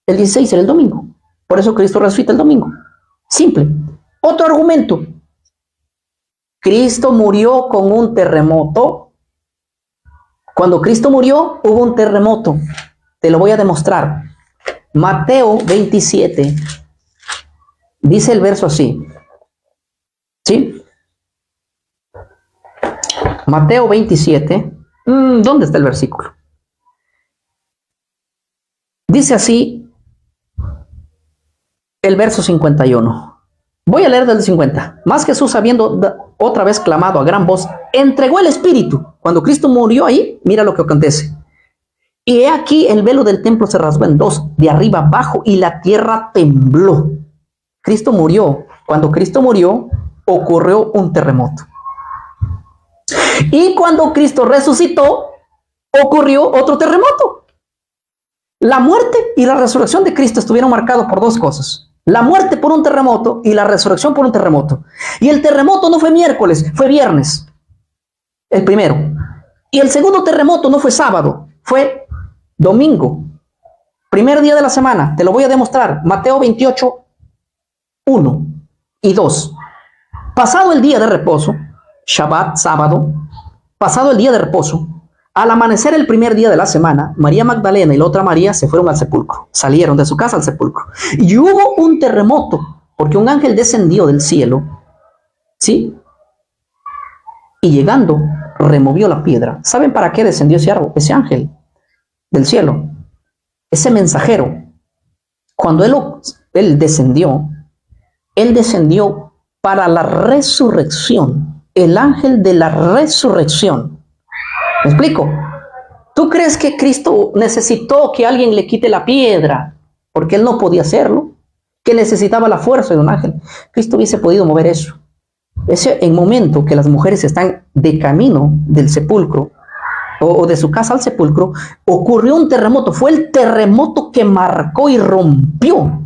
El 16 era el domingo. Por eso Cristo resucita el domingo. Simple. Otro argumento. Cristo murió con un terremoto. Cuando Cristo murió, hubo un terremoto. Te lo voy a demostrar. Mateo 27. Dice el verso así. ¿Sí? Mateo 27. ¿Dónde está el versículo? Dice así el verso 51. Voy a leer del 50. Más Jesús, habiendo otra vez clamado a gran voz, entregó el Espíritu. Cuando Cristo murió ahí, mira lo que acontece. Y he aquí el velo del templo se rasgó en 2, de arriba abajo, y la tierra tembló. Cristo murió. Cuando Cristo murió, ocurrió un terremoto. Y cuando Cristo resucitó, ocurrió otro terremoto. La muerte y la resurrección de Cristo estuvieron marcados por 2 cosas. La muerte por un terremoto y la resurrección por un terremoto. Y el terremoto no fue miércoles, fue viernes. El primero. Y el segundo terremoto no fue sábado, fue domingo. Primer día de la semana. Te lo voy a demostrar. Mateo 28, 1 y 2. Pasado el día de reposo, Shabbat, sábado, pasado el día de reposo, al amanecer el primer día de la semana, María Magdalena y la otra María se fueron al sepulcro. Salieron de su casa al sepulcro. Y hubo un terremoto, porque un ángel descendió del cielo, ¿sí? Y llegando, removió la piedra. ¿Saben para qué descendió ese ángel del cielo? Ese mensajero. Cuando él descendió para la resurrección. El ángel de la resurrección. ¿Me explico? ¿Tú crees que Cristo necesitó que alguien le quite la piedra porque él no podía hacerlo? Que necesitaba la fuerza de un ángel. Cristo hubiese podido mover eso. Ese en momento que las mujeres están de camino del sepulcro o de su casa al sepulcro, ocurrió un terremoto. Fue el terremoto que marcó y rompió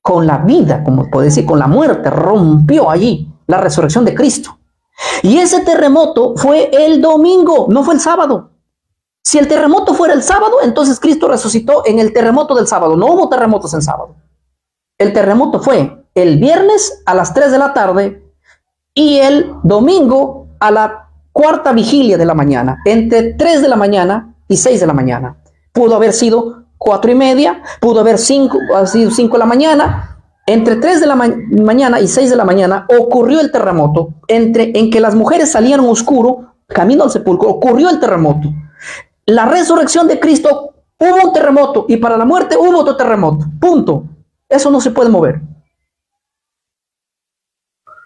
con la vida, como puede decir, con la muerte, rompió allí la resurrección de Cristo. Y ese terremoto fue el domingo, no fue el sábado. Si el terremoto fuera el sábado, entonces Cristo resucitó en el terremoto del sábado. No hubo terremotos en sábado. El terremoto fue el viernes a las 3 de la tarde y el domingo a la 4ª vigilia de la mañana, entre 3 de la mañana y 6 de la mañana. Pudo haber sido 4:30, pudo haber sido 5 de la mañana. Entre 3 de la mañana y 6 de la mañana ocurrió el terremoto. En que las mujeres salieron oscuro, camino al sepulcro, ocurrió el terremoto. La resurrección de Cristo, hubo un terremoto, y para la muerte hubo otro terremoto. Punto. Eso no se puede mover.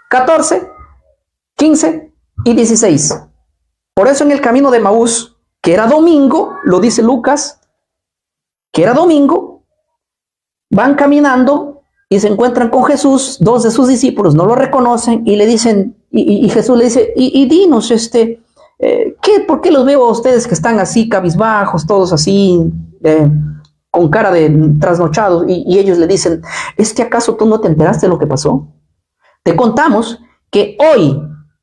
14, 15 y 16. Por eso en el camino de Emaús, que era domingo, lo dice Lucas, que era domingo, van caminando y se encuentran con Jesús. 2 de sus discípulos no lo reconocen y le dicen, y Jesús le dice, y dinos, ¿por qué los veo a ustedes que están así cabizbajos, todos así, con cara de trasnochados? Y ellos le dicen, ¿es que acaso tú no te enteraste de lo que pasó? Te contamos que hoy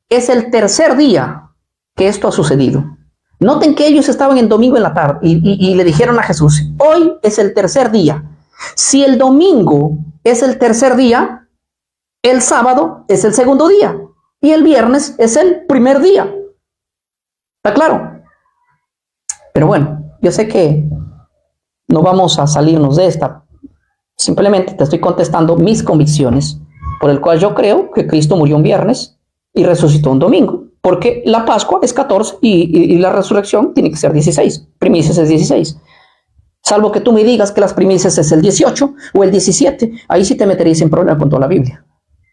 es el 3er día que esto ha sucedido. Noten que ellos estaban en domingo en la tarde y le dijeron a Jesús, hoy es el tercer día. Si el domingo es el tercer día, el sábado es el segundo día y el viernes es el primer día. ¿Está claro? Pero bueno, yo sé que no vamos a salirnos de esta. Simplemente te estoy contestando mis convicciones, por el cual yo creo que Cristo murió un viernes y resucitó un domingo, porque la Pascua es 14 y la resurrección tiene que ser 16, primicias es 16. Salvo que tú me digas que las primicias es el 18 o el 17, ahí sí te meterías en problema con toda la Biblia.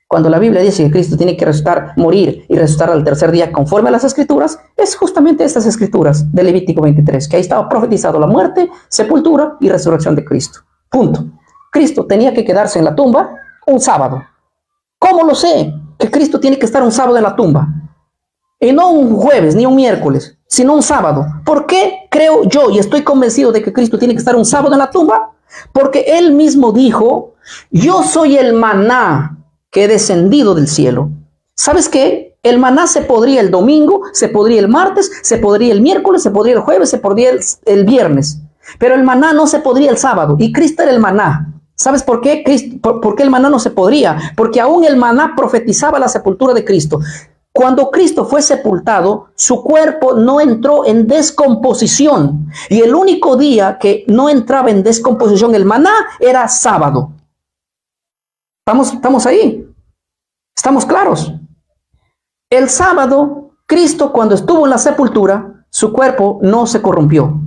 Cuando la Biblia dice que Cristo tiene que resucitar, morir y resucitar al tercer día conforme a las Escrituras, es justamente estas Escrituras de Levítico 23, que ahí estaba profetizado la muerte, sepultura y resurrección de Cristo. Punto. Cristo tenía que quedarse en la tumba un sábado. ¿Cómo lo sé? Que Cristo tiene que estar un sábado en la tumba. Y no un jueves ni un miércoles, sino un sábado. ¿Por qué creo yo y estoy convencido de que Cristo tiene que estar un sábado en la tumba? Porque Él mismo dijo, yo soy el maná que he descendido del cielo. ¿Sabes qué? El maná se podría el domingo, se podría el martes, se podría el miércoles, se podría el jueves, se podría el viernes. Pero el maná no se podría el sábado. Y Cristo era el maná. ¿Sabes por qué? ¿Por qué el maná no se podría? Porque aún el maná profetizaba la sepultura de Cristo. Cuando Cristo fue sepultado, su cuerpo no entró en descomposición. Y el único día que no entraba en descomposición el maná era sábado. ¿Estamos ahí? ¿Estamos claros? El sábado, Cristo cuando estuvo en la sepultura, su cuerpo no se corrompió.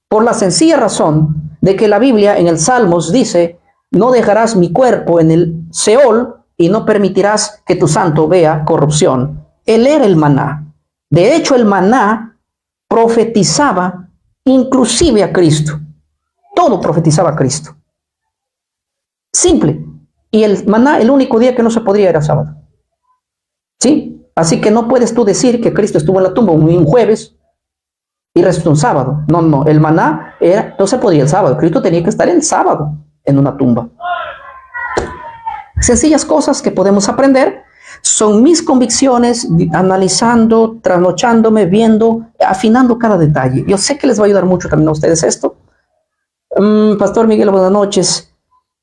Por la sencilla razón de que la Biblia en el Salmos dice, no dejarás mi cuerpo en el Seol y no permitirás que tu santo vea corrupción. Él era el maná. De hecho, el maná profetizaba inclusive a Cristo. Todo profetizaba a Cristo. Simple. Y el maná, el único día que no se podría era sábado. ¿Sí? Así que no puedes tú decir que Cristo estuvo en la tumba un jueves y resucitó un sábado. No. El maná no se podía el sábado. Cristo tenía que estar el sábado en una tumba. Sencillas cosas que podemos aprender. Son mis convicciones, analizando, trasnochándome, viendo, afinando cada detalle. Yo sé que les va a ayudar mucho también a ustedes esto. Pastor Miguel, buenas noches.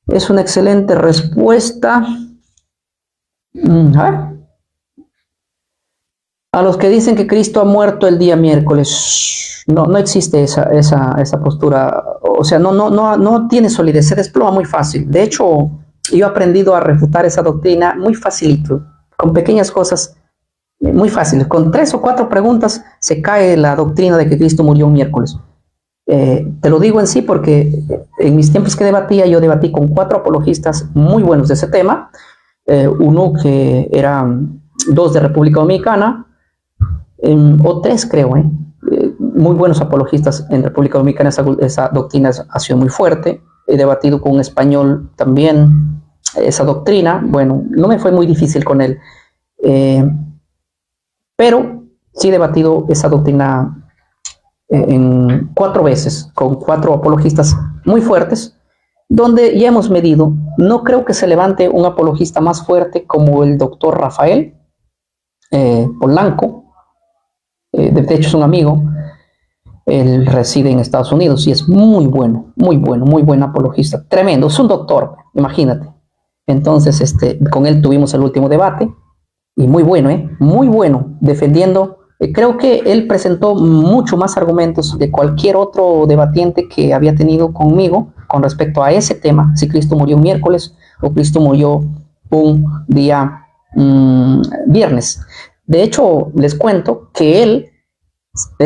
Es una excelente respuesta. A los que dicen que Cristo ha muerto el día miércoles, no existe esa postura. O sea, no tiene solidez, se desploma muy fácil. De hecho, yo he aprendido a refutar esa doctrina muy facilito, con pequeñas cosas muy fáciles. Con 3 o 4 preguntas se cae la doctrina de que Cristo murió un miércoles. Te lo digo en sí porque en mis tiempos que debatía, yo debatí con 4 apologistas muy buenos de ese tema. Uno que eran 2 de República Dominicana, o 3 creo, muy buenos apologistas en República Dominicana. Esa doctrina ha sido muy fuerte. He debatido con un español también esa doctrina. Bueno, no me fue muy difícil con él, pero sí he debatido esa doctrina en 4 veces con 4 apologistas muy fuertes, donde ya hemos medido. No creo que se levante un apologista más fuerte como el doctor Rafael Polanco. De hecho es un amigo. Él reside en Estados Unidos y es muy buen apologista, tremendo, es un doctor, imagínate. Entonces, con él tuvimos el último debate y muy bueno, defendiendo. Creo que él presentó mucho más argumentos de cualquier otro debatiente que había tenido conmigo con respecto a ese tema, si Cristo murió un miércoles o Cristo murió un día viernes. De hecho, les cuento que él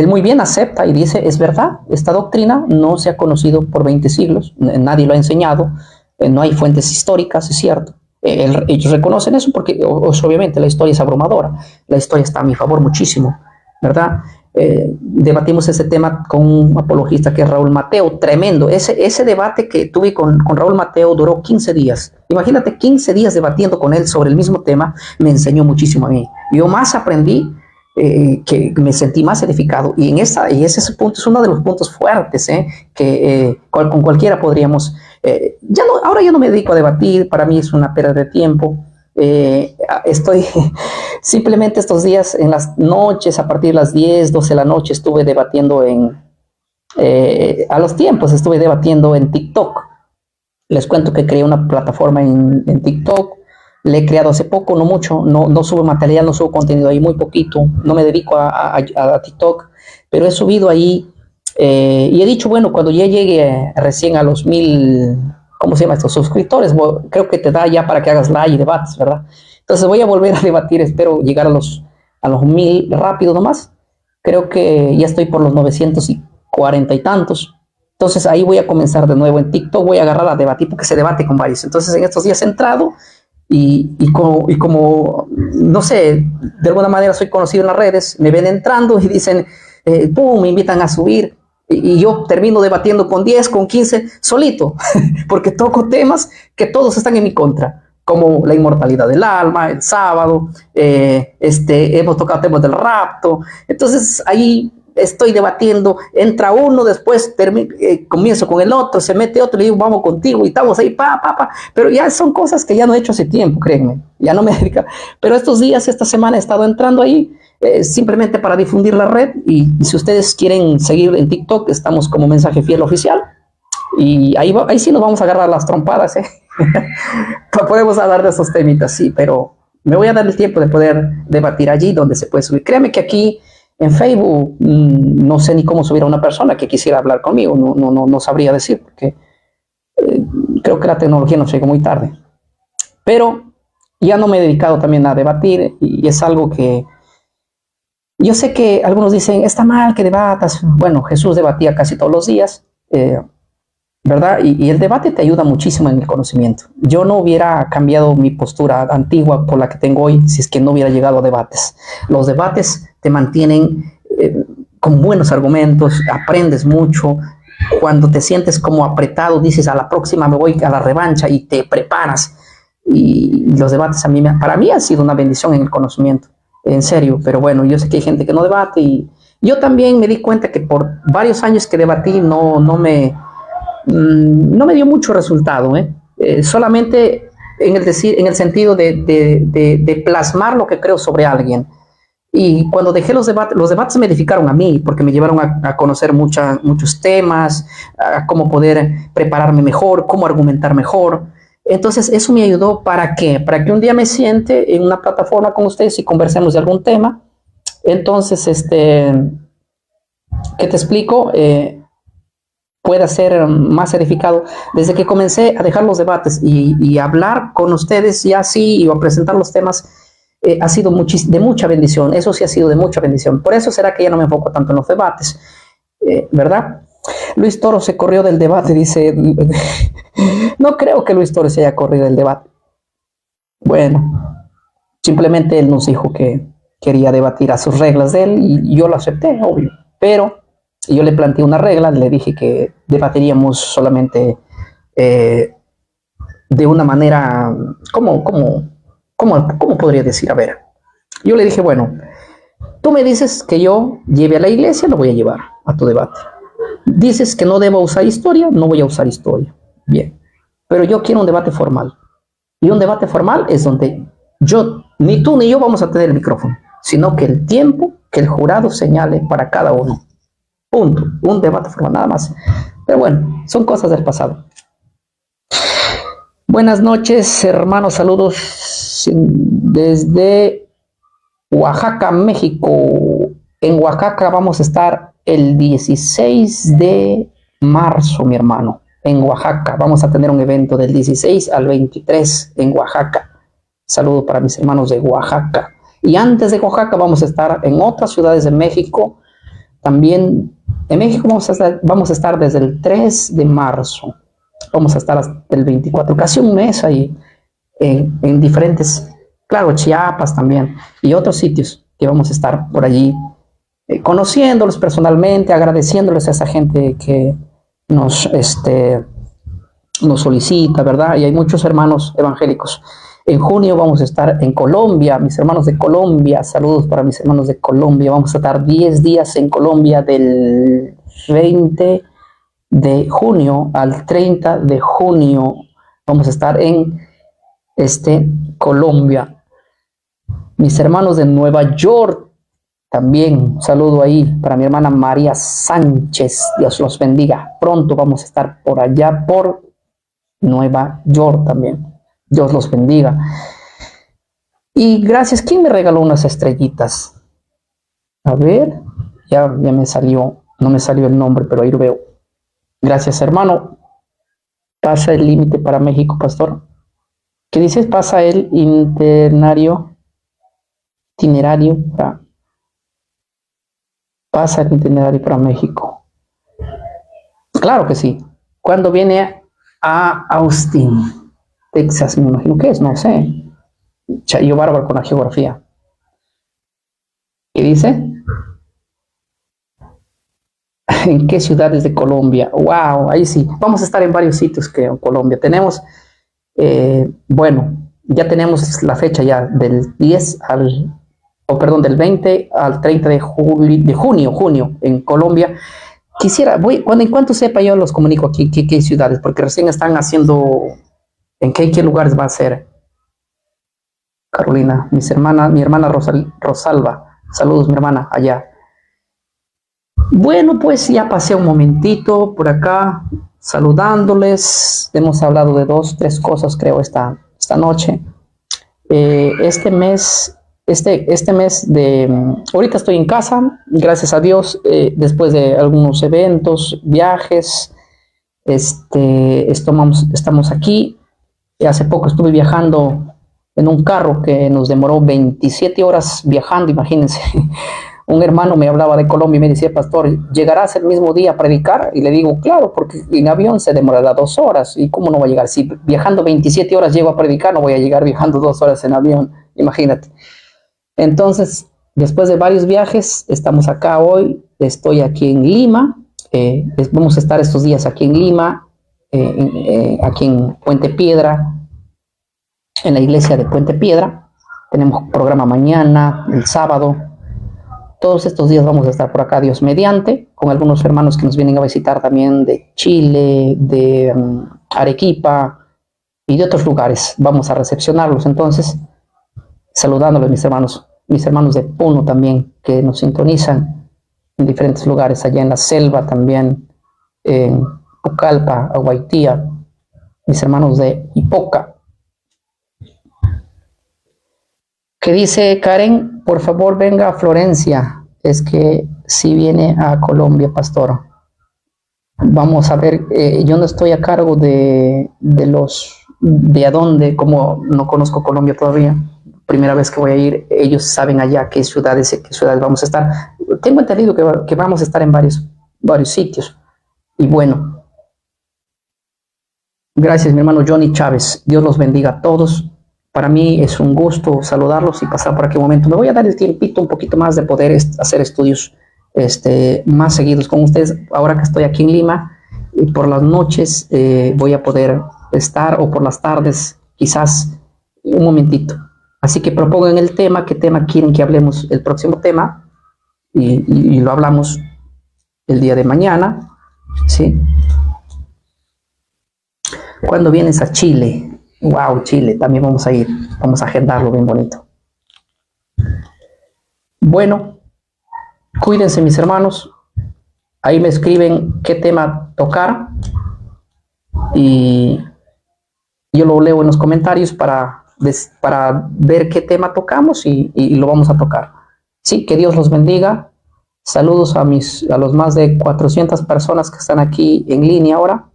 muy bien acepta y dice, es verdad, esta doctrina no se ha conocido por 20 siglos, nadie lo ha enseñado, no hay fuentes históricas, es cierto. Ellos reconocen eso porque obviamente la historia es abrumadora, la historia está a mi favor muchísimo, ¿verdad? Debatimos ese tema con un apologista que es Raúl Mateo, tremendo. Ese debate que tuve con Raúl Mateo duró 15 días. Imagínate, 15 días debatiendo con él sobre el mismo tema, me enseñó muchísimo a mí. Yo más aprendí, que me sentí más edificado, y ese punto es uno de los puntos fuertes, que con cualquiera podríamos, ahora yo no me dedico a debatir, para mí es una pérdida de tiempo, Estoy simplemente estos días en las noches, a partir de las 10, 12 de la noche, estuve debatiendo a los tiempos, estuve debatiendo en TikTok. Les cuento que creé una plataforma en TikTok. Le he creado hace poco, no mucho, no subo material, no subo contenido ahí, muy poquito, no me dedico a TikTok, pero he subido ahí y he dicho, bueno, cuando ya llegue recién a los 1000, ¿cómo se llama esto? Suscriptores, creo que te da ya para que hagas live y debates, ¿verdad? Entonces voy a volver a debatir, espero llegar a los 1000 rápido nomás. Creo que ya estoy por los 940 y tantos. Entonces ahí voy a comenzar de nuevo en TikTok, voy a agarrar a debatir porque se debate con varios. Entonces en estos días he entrado como, no sé, de alguna manera soy conocido en las redes, me ven entrando y dicen, ¡pum!, me invitan a subir y yo termino debatiendo con 10, con 15, solito, porque toco temas que todos están en mi contra, como la inmortalidad del alma, el sábado, hemos tocado temas del rapto. Entonces ahí estoy debatiendo, entra uno, después comienzo con el otro, se mete otro, le digo, vamos contigo, y estamos ahí, pero ya son cosas que ya no he hecho hace tiempo, créanme, ya no me dedico, pero estos días, esta semana he estado entrando ahí, simplemente para difundir la red, y si ustedes quieren seguir en TikTok, estamos como Mensaje Fiel Oficial, y ahí sí nos vamos a agarrar las trompadas, podemos hablar de esos temitas, sí, pero me voy a dar el tiempo de poder debatir allí donde se puede subir. Créanme que aquí en Facebook no sé ni cómo subir a una persona que quisiera hablar conmigo, no sabría decir, porque creo que la tecnología nos llegó muy tarde. Pero ya no me he dedicado también a debatir y es algo que yo sé que algunos dicen, está mal que debatas. Bueno, Jesús debatía casi todos los días, ¿verdad? Y el debate te ayuda muchísimo en el conocimiento. Yo no hubiera cambiado mi postura antigua por la que tengo hoy si es que no hubiera llegado a debates. Los debates te mantienen con buenos argumentos, aprendes mucho. Cuando te sientes como apretado, dices, a la próxima me voy a la revancha y te preparas. Y los debates para mí han sido una bendición en el conocimiento, en serio. Pero bueno, yo sé que hay gente que no debate y yo también me di cuenta que por varios años que debatí no me dio mucho resultado, solamente en el sentido de plasmar lo que creo sobre alguien. Y cuando dejé los debates me edificaron a mí, porque me llevaron a conocer muchos temas, a cómo poder prepararme mejor, cómo argumentar mejor. Entonces eso me ayudó ¿para qué? Para que un día me siente en una plataforma con ustedes y conversemos de algún tema. Entonces, ¿qué te explico? Pueda ser más edificado. Desde que comencé a dejar los debates y hablar con ustedes ya así y a presentar los temas, ha sido de mucha bendición. Eso sí ha sido de mucha bendición. Por eso será que ya no me enfoco tanto en los debates, ¿verdad? Luis Toro se corrió del debate, dice. No creo que Luis Toro se haya corrido del debate. Bueno, simplemente él nos dijo que quería debatir a sus reglas de él y yo lo acepté, obvio. Pero yo le planteé una regla, le dije que debatiríamos solamente de una manera, ¿cómo podría decir? A ver, yo le dije, bueno, tú me dices que yo lleve a la iglesia, lo voy a llevar a tu debate. Dices que no debo usar historia, no voy a usar historia. Bien, pero yo quiero un debate formal. Y un debate formal es donde ni tú ni yo vamos a tener el micrófono, sino que el tiempo que el jurado señale para cada uno. Punto. Un debate formal, nada más. Pero bueno, son cosas del pasado. Buenas noches, hermanos. Saludos desde Oaxaca, México. En Oaxaca vamos a estar el 16 de marzo, mi hermano. En Oaxaca vamos a tener un evento del 16 al 23 en Oaxaca. Saludo para mis hermanos de Oaxaca. Y antes de Oaxaca vamos a estar en otras ciudades de México. También en México vamos a estar desde el 3 de marzo. Vamos a estar hasta el 24, casi un mes ahí, en diferentes, claro, Chiapas también, y otros sitios que vamos a estar por allí, conociéndolos personalmente, agradeciéndoles a esa gente que nos solicita, ¿verdad? Y hay muchos hermanos evangélicos. En junio vamos a estar en Colombia, mis hermanos de Colombia, saludos para mis hermanos de Colombia. Vamos a estar 10 días en Colombia del 20 de junio al 30 de junio. Vamos a estar en Colombia. Mis hermanos de Nueva York, también un saludo ahí para mi hermana María Sánchez. Dios los bendiga. Pronto vamos a estar por allá, por Nueva York también. Dios los bendiga. Y gracias. ¿Quién me regaló unas estrellitas? A ver, ya me salió. No me salió el nombre, pero ahí lo veo. Gracias, hermano. Pasa el límite para México, pastor. ¿Qué dices? Pasa el itinerario para... Pasa el itinerario para México. Claro que sí. ¿Cuándo viene a Austin, Texas? Me imagino que es, no sé. Chayo bárbaro con la geografía. ¿Qué dice? ¿En qué ciudades de Colombia? Wow, ahí sí. Vamos a estar en varios sitios que en Colombia. Tenemos, bueno, ya tenemos la fecha ya del 10 al, del 20 al 30 de junio en Colombia. Quisiera, en cuanto sepa yo los comunico aquí qué ciudades, porque recién están haciendo, en qué lugares va a ser. Carolina, mi hermana Rosalba. Saludos, mi hermana, allá. Bueno, pues ya pasé un momentito por acá saludándoles. Hemos hablado de 2, 3 cosas, creo, esta noche. Este mes de... Ahorita estoy en casa, gracias a Dios, después de algunos eventos, viajes, estamos aquí. Hace poco estuve viajando en un carro que nos demoró 27 horas viajando, imagínense. Un hermano me hablaba de Colombia y me decía, pastor, ¿llegarás el mismo día a predicar? Y le digo, claro, porque en avión se demorará 2 horas. ¿Y cómo no va a llegar? Si viajando 27 horas llego a predicar, no voy a llegar viajando 2 horas en avión. Imagínate. Entonces, después de varios viajes, estamos acá hoy. Estoy aquí en Lima. Vamos a estar estos días aquí en Lima, aquí en Puente Piedra, en la iglesia de Puente Piedra. Tenemos programa mañana, el sábado. Todos estos días vamos a estar por acá, Dios mediante, con algunos hermanos que nos vienen a visitar también de Chile, de Arequipa y de otros lugares. Vamos a recepcionarlos entonces, saludándoles mis hermanos de Puno también, que nos sintonizan en diferentes lugares, allá en la selva también, en Pucallpa, Aguaitía, mis hermanos de Ipoca. ¿Qué dice Karen? Por favor, venga a Florencia. Es que si viene a Colombia, pastor. Vamos a ver, yo no estoy a cargo de a dónde, como no conozco Colombia todavía. Primera vez que voy a ir, ellos saben allá qué ciudades vamos a estar. Tengo entendido que vamos a estar en varios sitios. Y bueno, gracias, mi hermano Johnny Chávez. Dios los bendiga a todos. Para mí es un gusto saludarlos y pasar por aquí un momento. Me voy a dar el tiempito un poquito más de poder hacer estudios más seguidos con ustedes. Ahora que estoy aquí en Lima, y por las noches voy a poder estar, o por las tardes, quizás un momentito. Así que propongan el tema, qué tema quieren que hablemos el próximo tema, y lo hablamos el día de mañana, ¿sí? ¿Cuándo vienes a Chile? Wow, Chile, también vamos a ir, vamos a agendarlo bien bonito. Bueno, cuídense mis hermanos, ahí me escriben qué tema tocar y yo lo leo en los comentarios para ver qué tema tocamos y lo vamos a tocar. Sí, que Dios los bendiga. Saludos a los más de 400 personas que están aquí en línea ahora.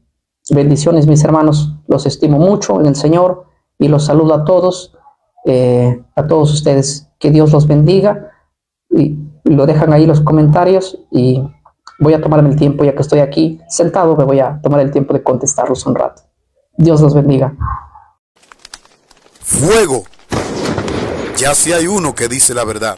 Bendiciones mis hermanos, los estimo mucho en el Señor y los saludo a todos ustedes. Que Dios los bendiga y lo dejan ahí los comentarios y voy a tomarme el tiempo, ya que estoy aquí sentado, me voy a tomar el tiempo de contestarlos un rato. Dios los bendiga. Fuego. Ya si hay uno que dice la verdad.